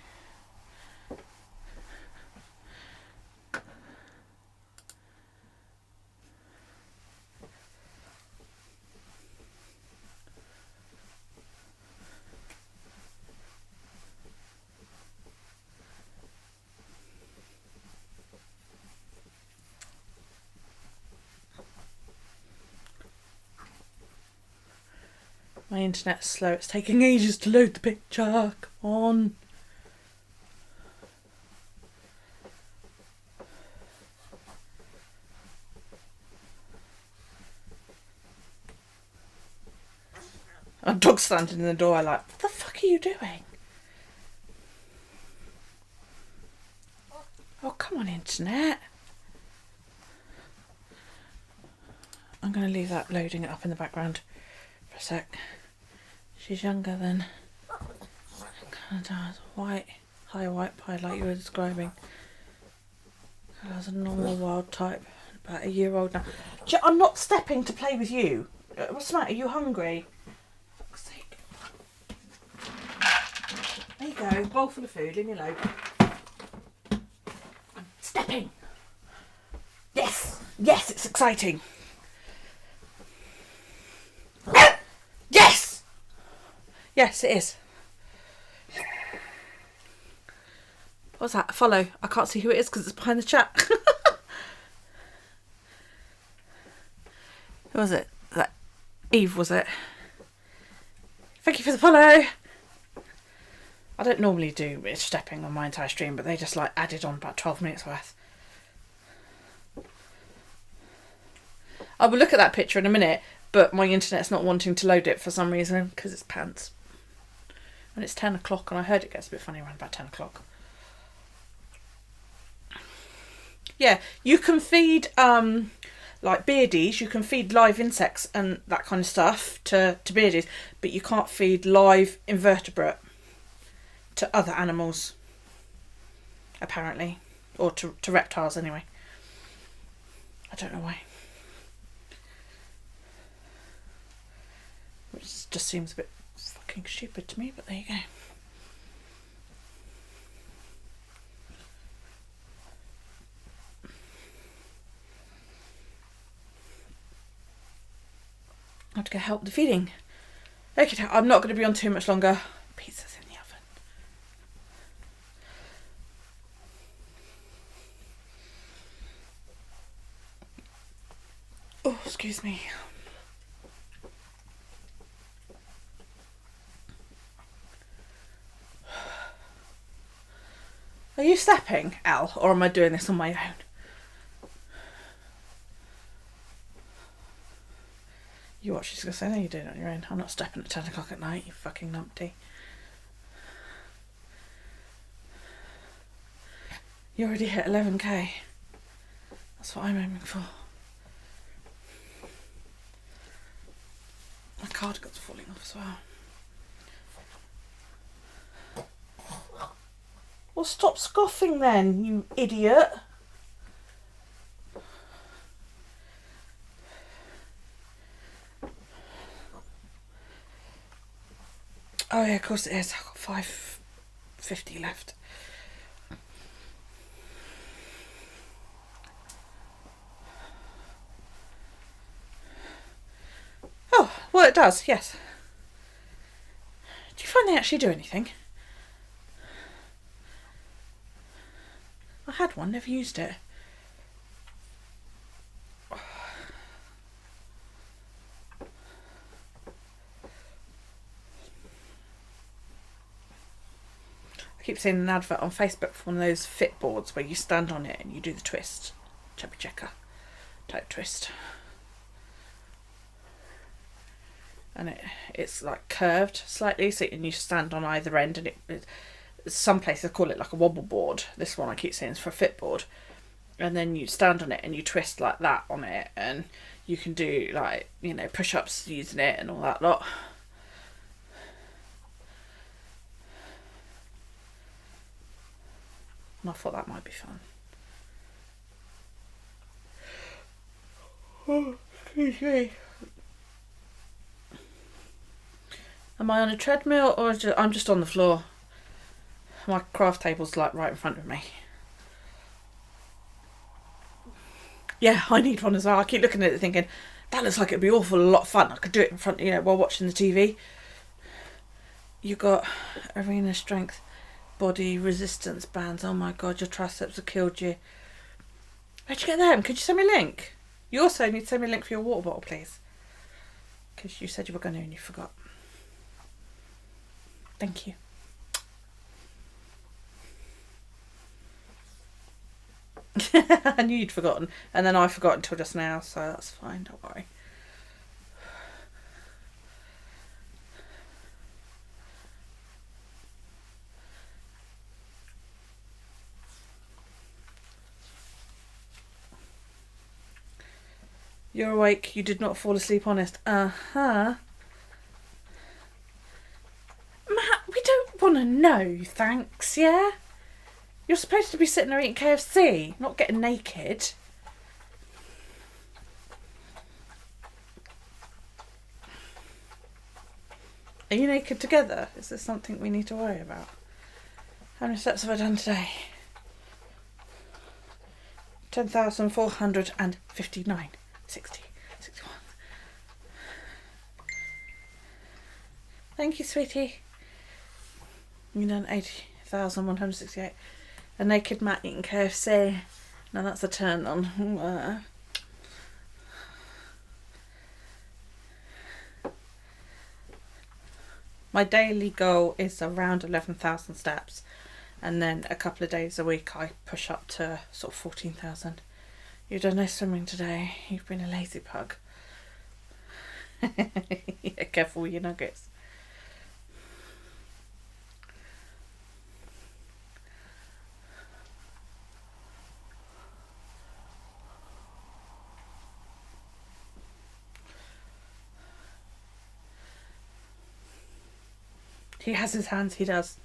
My internet's slow. It's taking ages to load the picture. Come on. A dog standing in the door. I'm like, what the fuck are you doing? Oh, come on, internet. I'm going to leave that loading it up in the background for a sec. She's younger than kind of white, high white pie like you were describing. As a normal wild type, about a year old now. I'm not stepping to play with you. What's the matter? Are you hungry? For fuck's sake. There you go, bowl full of food, leave me alone. I'm stepping. Yes, yes, it's exciting. Yes! Yes, it is. What's that? Follow. I can't see who it is because it's behind the chat. Who was it? That Eve, was it? Thank you for the follow. I don't normally do stepping on my entire stream, but they just like added on about 12 minutes worth. I will look at that picture in a minute, but my internet's not wanting to load it for some reason because it's pants. And it's 10 o'clock, and I heard it gets a bit funny around about 10 o'clock. Yeah, you can feed like beardies, you can feed live insects and that kind of stuff to beardies, but you can't feed live invertebrate to other animals, apparently, or to reptiles anyway. I don't know why. Which just seems a bit fucking stupid to me, but there you go. I have to go help the feeding. Okay, I'm not going to be on too much longer. Pizza's in the oven. Oh, excuse me. Are you stepping, Al, or am I doing this on my own? You watch, she's going to say, no, you're doing it on your own. I'm not stepping at 10 o'clock at night, you fucking numpty. You already hit 11k. That's what I'm aiming for. My cardigan's falling off as well. Well, stop scoffing then, you idiot. Oh yeah, of course it is. I've got 550 left. Oh, well it does, yes. Do you find they actually do anything? I had one, never used it. I keep seeing an advert on Facebook for one of those fit boards where you stand on it and you do the twist. Chubby checker type twist. And it's like curved slightly, so and you stand on either end, and some places call it like a wobble board. This one I keep saying is for a fit board. And then you stand on it and you twist like that on it, and you can do like, you know, push-ups using it and all that lot. And I thought that might be fun. Oh, excuse me. Am I on a treadmill or I'm just on the floor? My craft table's like right in front of me. Yeah, I need one as well. I keep looking at it thinking, that looks like it'd be awful a lot of fun. I could do it in front, you know, while watching the TV. You got arena strength, body resistance bands. Oh my god, your triceps have killed you. Where'd you get them? Could you send me a link? You also need to send me a link for your water bottle, please. Because you said you were going to and you forgot. Thank you. I knew you'd forgotten, and then I forgot until just now, so that's fine, don't worry. You're awake, you did not fall asleep, honest. Uh-huh. Matt, we don't want to know, thanks, yeah? You're supposed to be sitting there eating KFC, not getting naked. Are you naked together? Is this something we need to worry about? How many steps have I done today? 10,459. 60. 61. Thank you, sweetie. You've done 80,168. A naked Matt eating KFC. Now that's a turn on. My daily goal is around 11,000 steps, and then a couple of days a week I push up to sort of 14,000. You've done no swimming today. You've been a lazy pug. Yeah, careful with your nuggets. He has his hands, he does.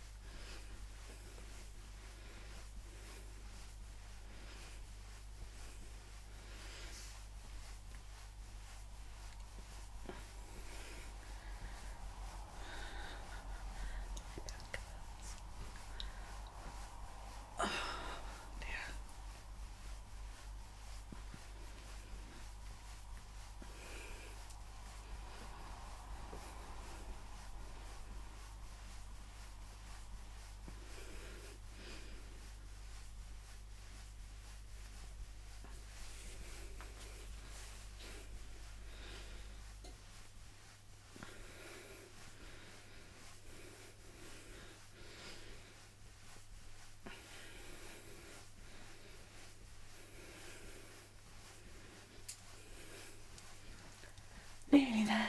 Nearly there.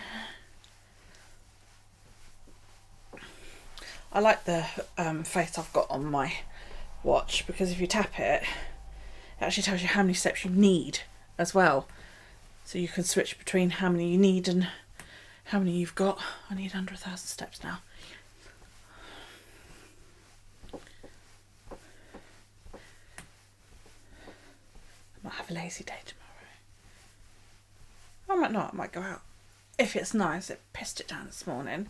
I like the face I've got on my watch, because if you tap it, it actually tells you how many steps you need as well. So you can switch between how many you need and how many you've got. I need under 1,000 steps now. I might have a lazy day tomorrow. I might not, I might go out. If it's nice. It pissed it down this morning.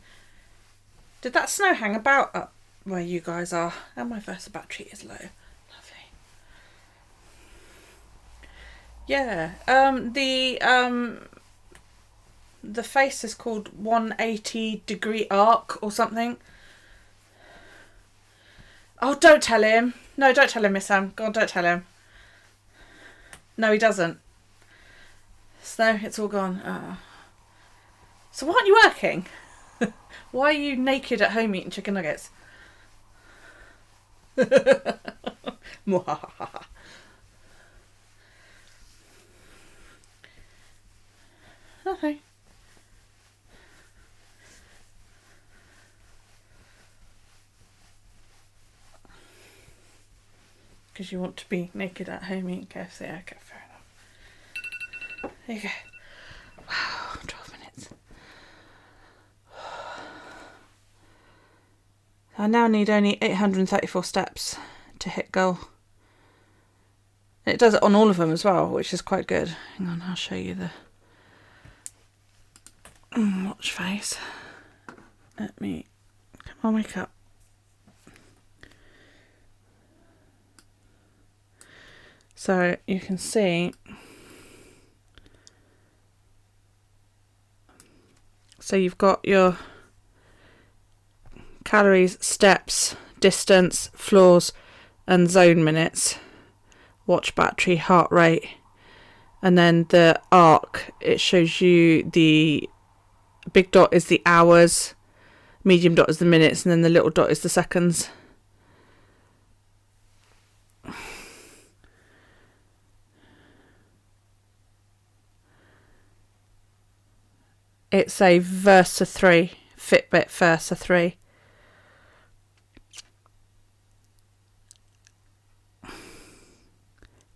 Did that snow hang about up where you guys are? And my Versa battery is low. Lovely. Yeah. The face is called 180 degree arc or something. Oh, don't tell him. No, don't tell him, Miss Sam. God, don't tell him. No, he doesn't. So it's all gone. Oh. So why aren't you working? Why are you naked at home eating chicken nuggets? Nothing. Because you want to be naked at home eating KFC. Okay, fair enough. There you go. Wow, 12 minutes. I now need only 834 steps to hit goal. And it does it on all of them as well, which is quite good. Hang on, I'll show you the watch face. Let me... Come on, wake up. So you can see... So you've got your calories, steps, distance, floors and zone minutes, watch battery, heart rate, and then the arc, it shows you the big dot is the hours, medium dot is the minutes, and then the little dot is the seconds. It's a Versa 3, Fitbit Versa 3.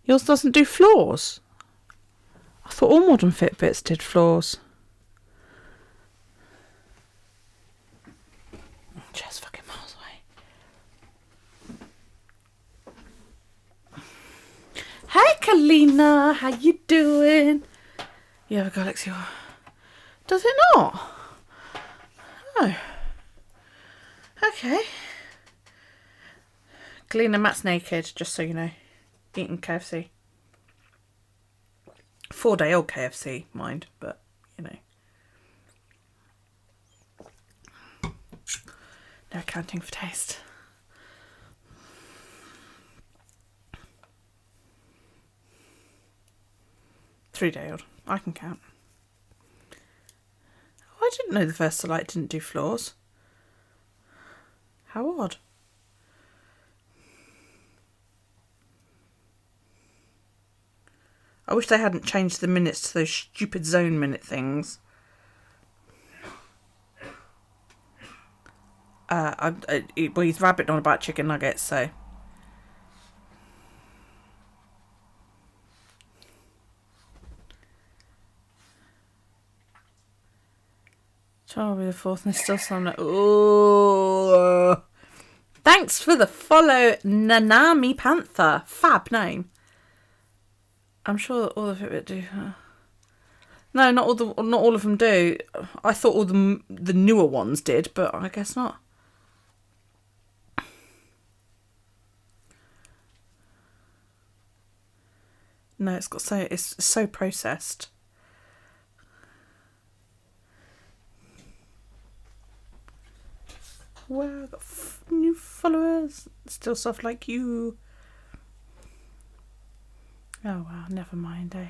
Yours doesn't do floors. I thought all modern Fitbits did floors. Just fucking miles away. Hey Kalina, how you doing? You have a Galaxy Watch? Does it not? Oh. Okay. Kalina, Matt's naked, just so you know. Eating KFC. 4-day-old KFC, mind, but you know. No accounting for taste. Three-day-old. I can count. Oh, I didn't know the Versalite didn't do floors. How odd. I wish they hadn't changed the minutes to those stupid zone minute things. Well, he's rabbiting on about chicken nuggets, so. Charlie the 4th, and there's still some like, ooh. Thanks for the follow, Nanami Panther. Fab name. I'm sure that all of it do. No, not all of them do. I thought all the newer ones did, but I guess not. No, it's so processed. Wow, I've got new followers. Still soft like you. Oh well, never mind, eh?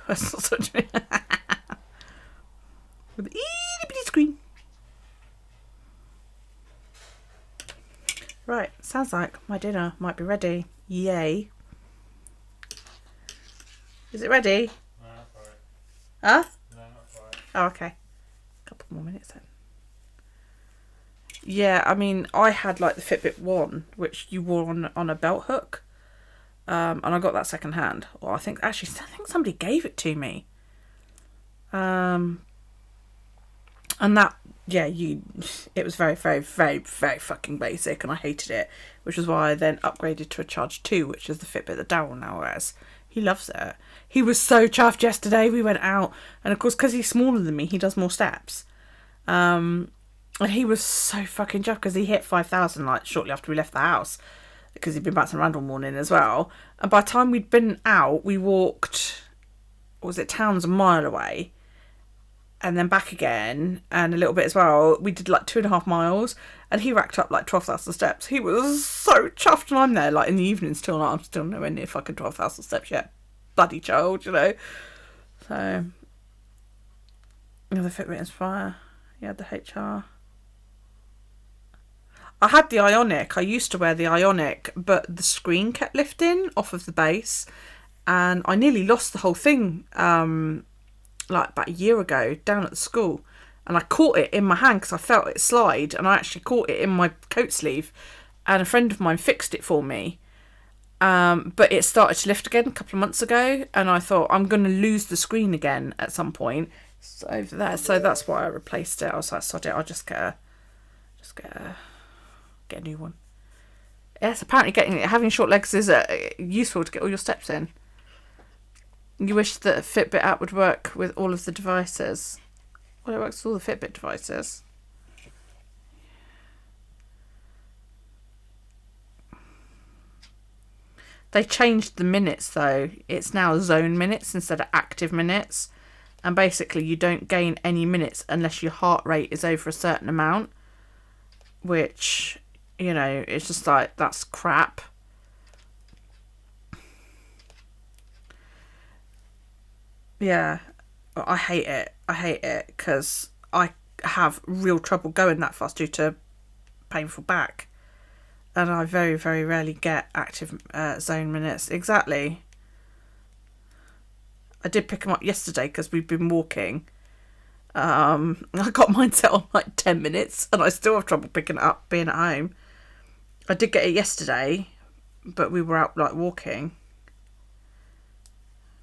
That's not so true. With the itty bitty screen. Right, sounds like my dinner might be ready. Yay. Is it ready? No, not for it. Huh? No, not for it. Oh, okay. A couple more minutes then. Yeah, I mean, I had like the Fitbit One, which you wore on a belt hook. And I got that second hand. Well, I think somebody gave it to me. And that, yeah, it was very, very, very, very fucking basic, and I hated it, which is why I then upgraded to a Charge 2, which is the Fitbit that Daryl now wears. He loves it. He was so chuffed yesterday. We went out, and of course, because he's smaller than me, he does more steps. And he was so fucking chuffed because he hit 5,000 like shortly after we left the house, because he'd been bouncing around all morning as well. And by the time we'd been out, we walked, towns a mile away, and then back again, and a little bit as well. We did like 2.5 miles, and he racked up like 12,000 steps. He was so chuffed, and I'm there like in the evenings till now. I'm still nowhere near fucking 12,000 steps yet. Bloody child, you know. So, yeah, the Fitbit Inspire. Yeah, the HR. I had the Ionic. I used to wear the Ionic, but the screen kept lifting off of the base, and I nearly lost the whole thing. Like about a year ago down at the school, and I caught it in my hand because I felt it slide, and I actually caught it in my coat sleeve, and a friend of mine fixed it for me, but it started to lift again a couple of months ago, and I thought I'm going to lose the screen again at some point, so that's why I replaced it. I was like, sod it, I'll just get a new one. Yes, apparently having short legs is useful to get all your steps in. You wish that a Fitbit app would work with all of the devices. Well, it works with all the Fitbit devices. They changed the minutes though. It's now zone minutes instead of active minutes. And basically you don't gain any minutes unless your heart rate is over a certain amount. Which, you know, it's just like, that's crap. Yeah, I hate it. I hate it because I have real trouble going that fast due to painful back. And I very, very rarely get active zone minutes. Exactly. I did pick them up yesterday because we've been walking. I got mine set on like 10 minutes and I still have trouble picking it up being at home. I did get it yesterday, but we were out like walking.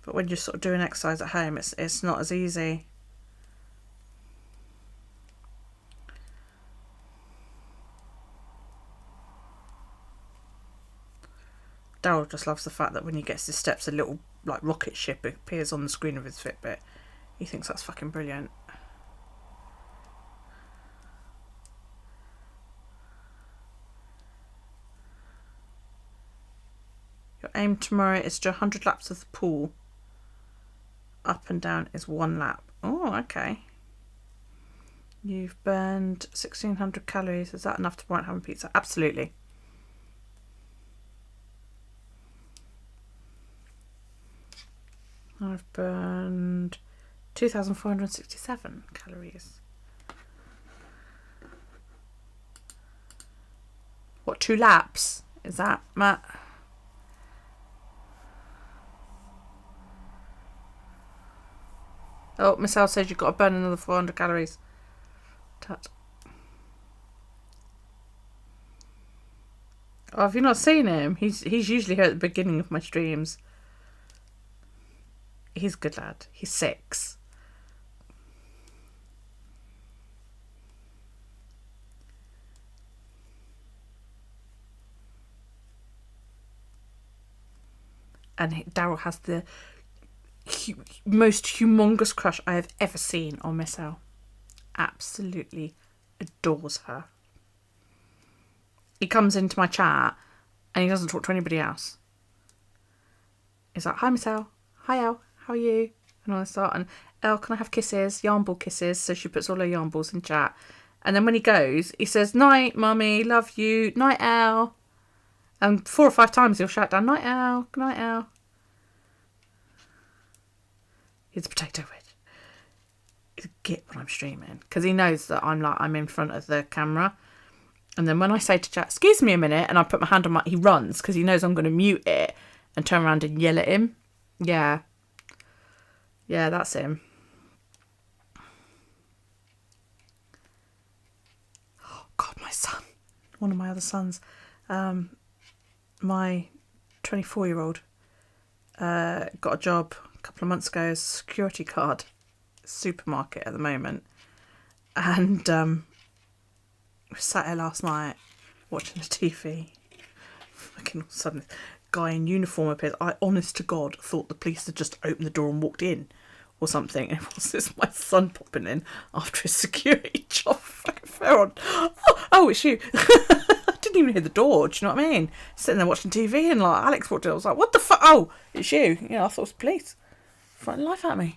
But when you're sort of doing exercise at home, it's not as easy. Daryl just loves the fact that when he gets his steps, a little like rocket ship appears on the screen of his Fitbit. He thinks that's fucking brilliant. Your aim tomorrow is to do 100 laps of the pool. Up and down is 1 lap. Oh, okay. You've burned 1,600 calories. Is that enough to warrant having pizza? Absolutely. I've burned 2,467 calories. What, 2 laps? Is that, Matt? Oh, Miss Al says you've got to burn another 400 calories. Tut. Oh, have you not seen him? He's usually here at the beginning of my streams. He's a good lad. He's 6. And Daryl has the most humongous crush I have ever seen on Miss L. Absolutely adores her. He comes into my chat and he doesn't talk to anybody else. He's like, hi Miss L, hi El, how are you? And all this sort. And El, can I have kisses? Yarn ball kisses. So she puts all her yarn balls in chat. And then when he goes, he says, night mummy, love you, night El. And 4 or 5 times he'll shout down, night El, good night El. He's a potato wedge. He's a git when I'm streaming because he knows that I'm in front of the camera, And then when I say to Jack, excuse me a minute, and I put my hand on he runs because he knows I'm going to mute it and turn around and yell at him. Yeah. Yeah, that's him. Oh, God, my son. One of my other sons. My 24-year-old got a job a couple of months ago as a security guard supermarket at the moment. And we sat here last night watching the TV. Fucking all of a sudden, guy in uniform appears. I, honest to God, thought the police had just opened the door and walked in or something. And it was this my son popping in after his security job. Fucking fair on. Oh, it's you. I didn't even hear the door. Do you know what I mean? Sitting there watching TV and like Alex walked in. I was like, what the fuck? Oh, it's you. You know, I thought it was the police. Frightening life at me.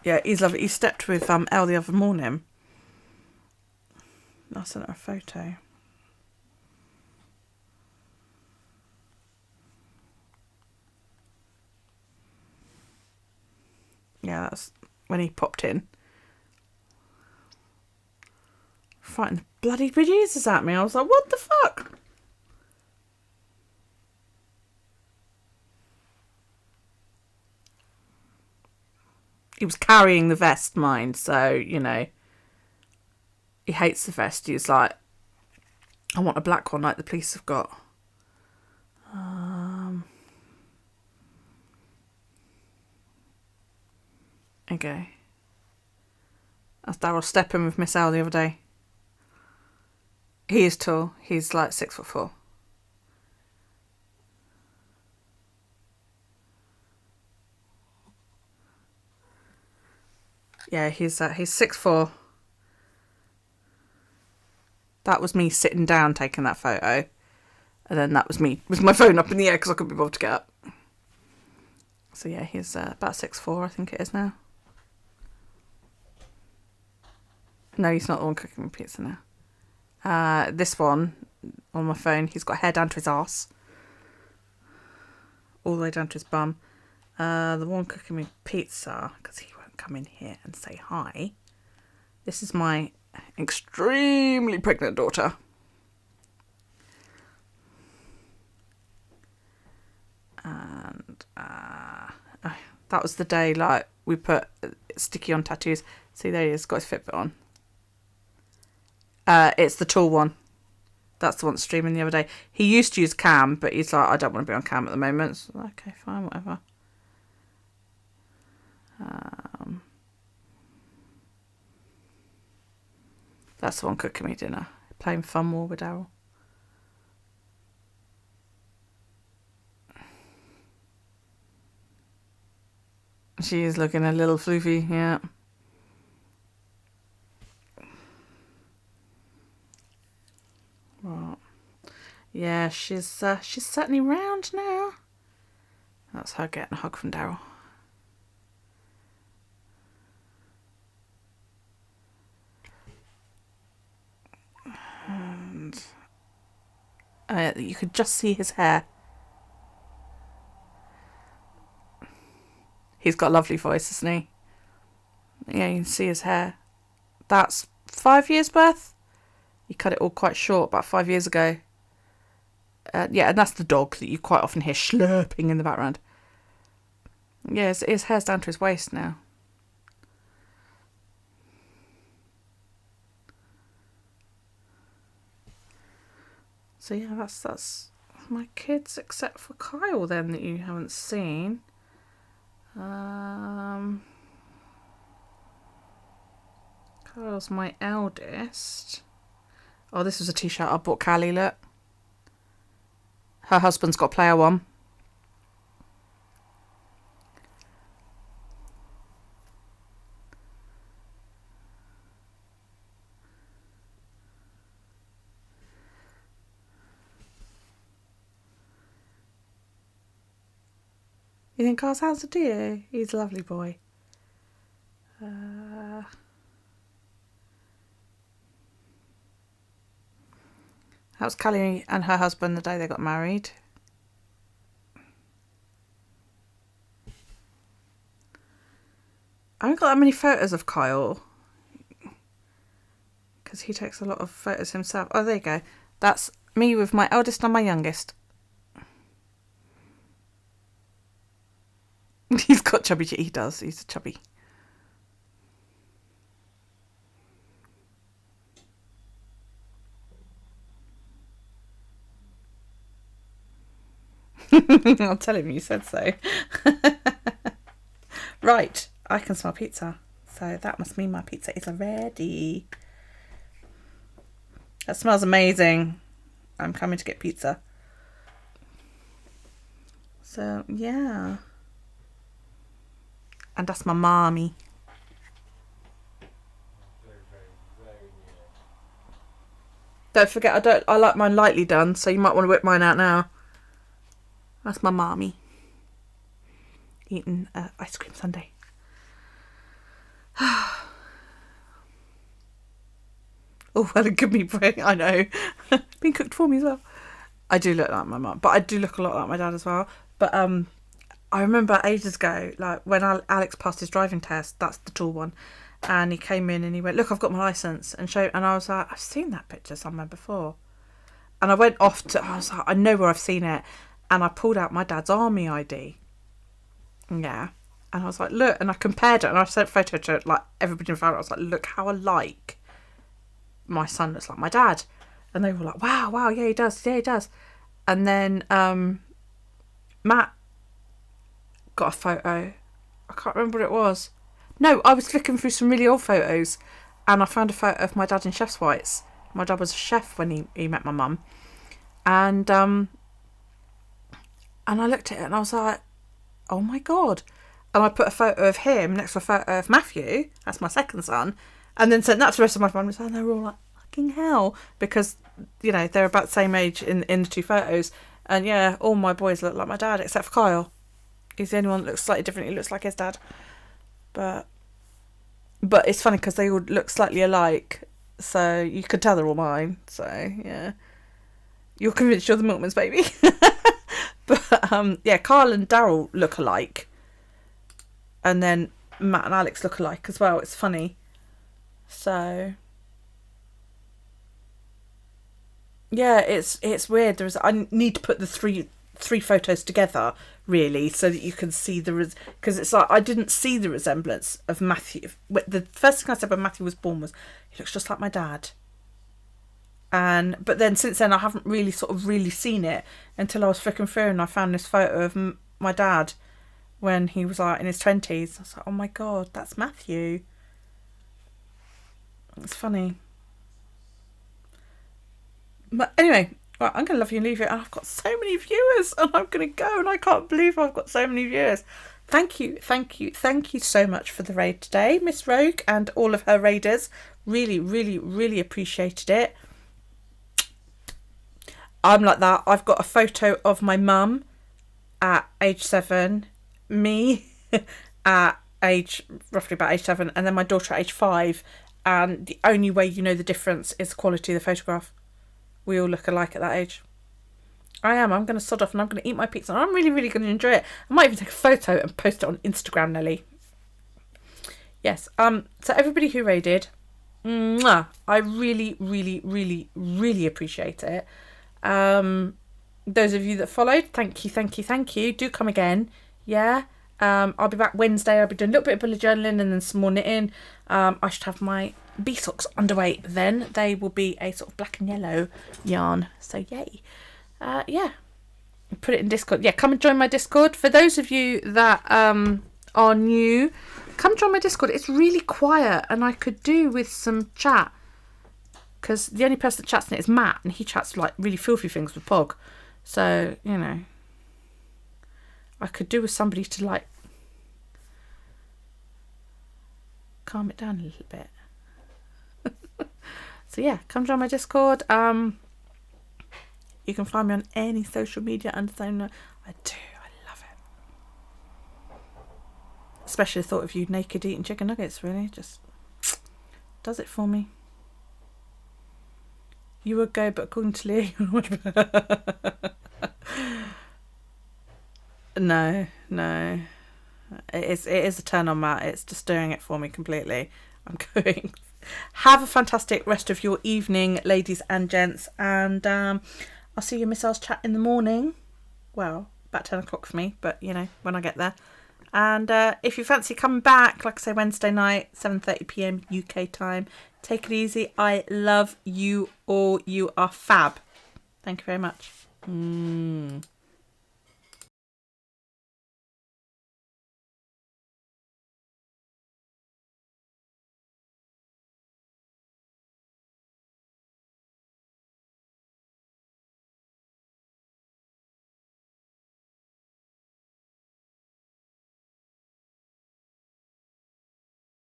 Yeah, he's lovely. He stepped with Elle the other morning. I sent her a photo. Yeah, that's when he popped in. Frightened the bloody bejesus at me. I was like, what the fuck? He was carrying the vest, mind, so, you know, he hates the vest. He was like, I want a black one like the police have got. Okay. That's Daryl stepping with Miss L the other day. He is tall. He's like 6'4". Yeah, he's 6'4". That was me sitting down taking that photo. And then that was me with my phone up in the air because I couldn't be bothered to get up. So yeah, he's about 6'4", I think it is now. No, he's not the one cooking me pizza now. This one, on my phone, he's got hair down to his arse. All the way down to his bum. The one cooking me pizza, because he won't come in here and say hi. This is my extremely pregnant daughter. And that was the day, like, we put sticky on tattoos. See, there he is, got his Fitbit on. It's the tall one. That's the one that's streaming the other day. He used to use cam, but he's like, I don't want to be on cam at the moment. So, okay, fine, whatever. That's the one cooking me dinner. Playing fun war with Daryl. She is looking a little floofy, yeah. Right. Yeah, she's certainly round now. That's her getting a hug from Daryl. And you could just see his hair. He's got a lovely voice, hasn't he? Yeah, you can see his hair. That's 5 years' worth. He cut it all quite short about 5 years ago. Yeah, and that's the dog that you quite often hear slurping in the background. Yeah, his hair's down to his waist now. So yeah, that's my kids, except for Kyle then, that you haven't seen. Kyle's my eldest. Oh, this was a t-shirt I bought Callie, look. Her husband's got player one. You think Carl's handsome, do you? He's a lovely boy. That was Callie and her husband the day they got married. I haven't got that many photos of Kyle. because he takes a lot of photos himself. Oh, there you go. That's me with my eldest and my youngest. He's got chubby. He does. He's a chubby. I'll tell him you said so. Right, I can smell pizza. So that must mean my pizza is ready. That smells amazing. I'm coming to get pizza. So, yeah. And that's my mommy. Very, very, very near. Don't forget, I like mine lightly done, so you might want to whip mine out now. That's my mommy. Eating ice cream sundae. Oh, well, a good meat pie. I know. Been cooked for me as well. I do look like my mum, but I do look a lot like my dad as well. But I remember ages ago, like when Alex passed his driving test, that's the tall one, and he came in and he went, "Look, I've got my licence," and I was like, "I've seen that picture somewhere before," and I went off I was like, "I know where I've seen it," and I pulled out my dad's army ID. Yeah, and I was like, "Look," and I compared it, and I sent a photo to like everybody in the family. I was like, "Look how alike my son looks like my dad," and they were like, "Wow, yeah, he does, And then Matt got a photo. I can't remember what it was. No, I was flicking through some really old photos, and I found a photo of my dad in chef's whites. My dad was a chef when he met my mum, and I looked at it and I was like, "Oh my god!" And I put a photo of him next to a photo of Matthew. That's my second son. And then sent that to the rest of my family, and they were all like, "Fucking hell," because they're about the same age in the two photos, and yeah, all my boys look like my dad except for Kyle. He's the only one that looks slightly different. He looks like his dad, but it's funny because they all look slightly alike, so you could tell they're all mine. So yeah, you're convinced you're the milkman's baby. But yeah, Kyle and Daryl look alike, and then Matt and Alex look alike as well. It's funny. So yeah, it's weird. I need to put the three photos together really, so that you can see because it's like I didn't see the resemblance of Matthew. The first thing I said when Matthew was born was, "He looks just like my dad." But then since then I haven't really seen it until I was flicking through and I found this photo of my dad when he was like in his 20s. I was like, "Oh my god, that's Matthew." It's funny. But anyway, right, I'm going to love you and leave it. And I've got so many viewers and I'm going to go and I can't believe I've got so many viewers. Thank you so much for the raid today, Miss Rogue and all of her raiders. Really, really, really appreciated it. I'm like that. I've got a photo of my mum at age 7, me at roughly about age 7, and then my daughter at age 5. And the only way you know the difference is the quality of the photograph. We all look alike at that age. I'm going to sod off and I'm going to eat my pizza. And I'm really, really going to enjoy it. I might even take a photo and post it on Instagram, Nelly. Yes. So everybody who raided, mwah, I really, really, really, really appreciate it. Those of you that followed, thank you. Do come again. Yeah. I'll be back Wednesday. I'll be doing a little bit of bullet journaling and then some more knitting. I should have my bee socks underway then. They will be a sort of black and yellow yarn. So yay. Yeah. Put it in Discord. Yeah, come and join my Discord. For those of you that are new, come join my Discord. It's really quiet and I could do with some chat. Because the only person that chats in it is Matt, and he chats like really filthy things with Pog. So, I could do with somebody to like calm it down a little bit. So yeah, come join my Discord. You can find me on any social media under the same name. I love it. Especially the thought of you naked eating chicken nuggets, really. Just does it for me. You would go, but according to Lee, No. It is a turn on, Matt. It's just doing it for me completely. I'm going. Have a fantastic rest of your evening, ladies and gents. And I'll see you in Missiles Chat in the morning. Well, about 10 o'clock for me, but, you know, when I get there. And if you fancy coming back, like I say, Wednesday night, 7:30pm UK time, take it easy. I love you all. You are fab. Thank you very much.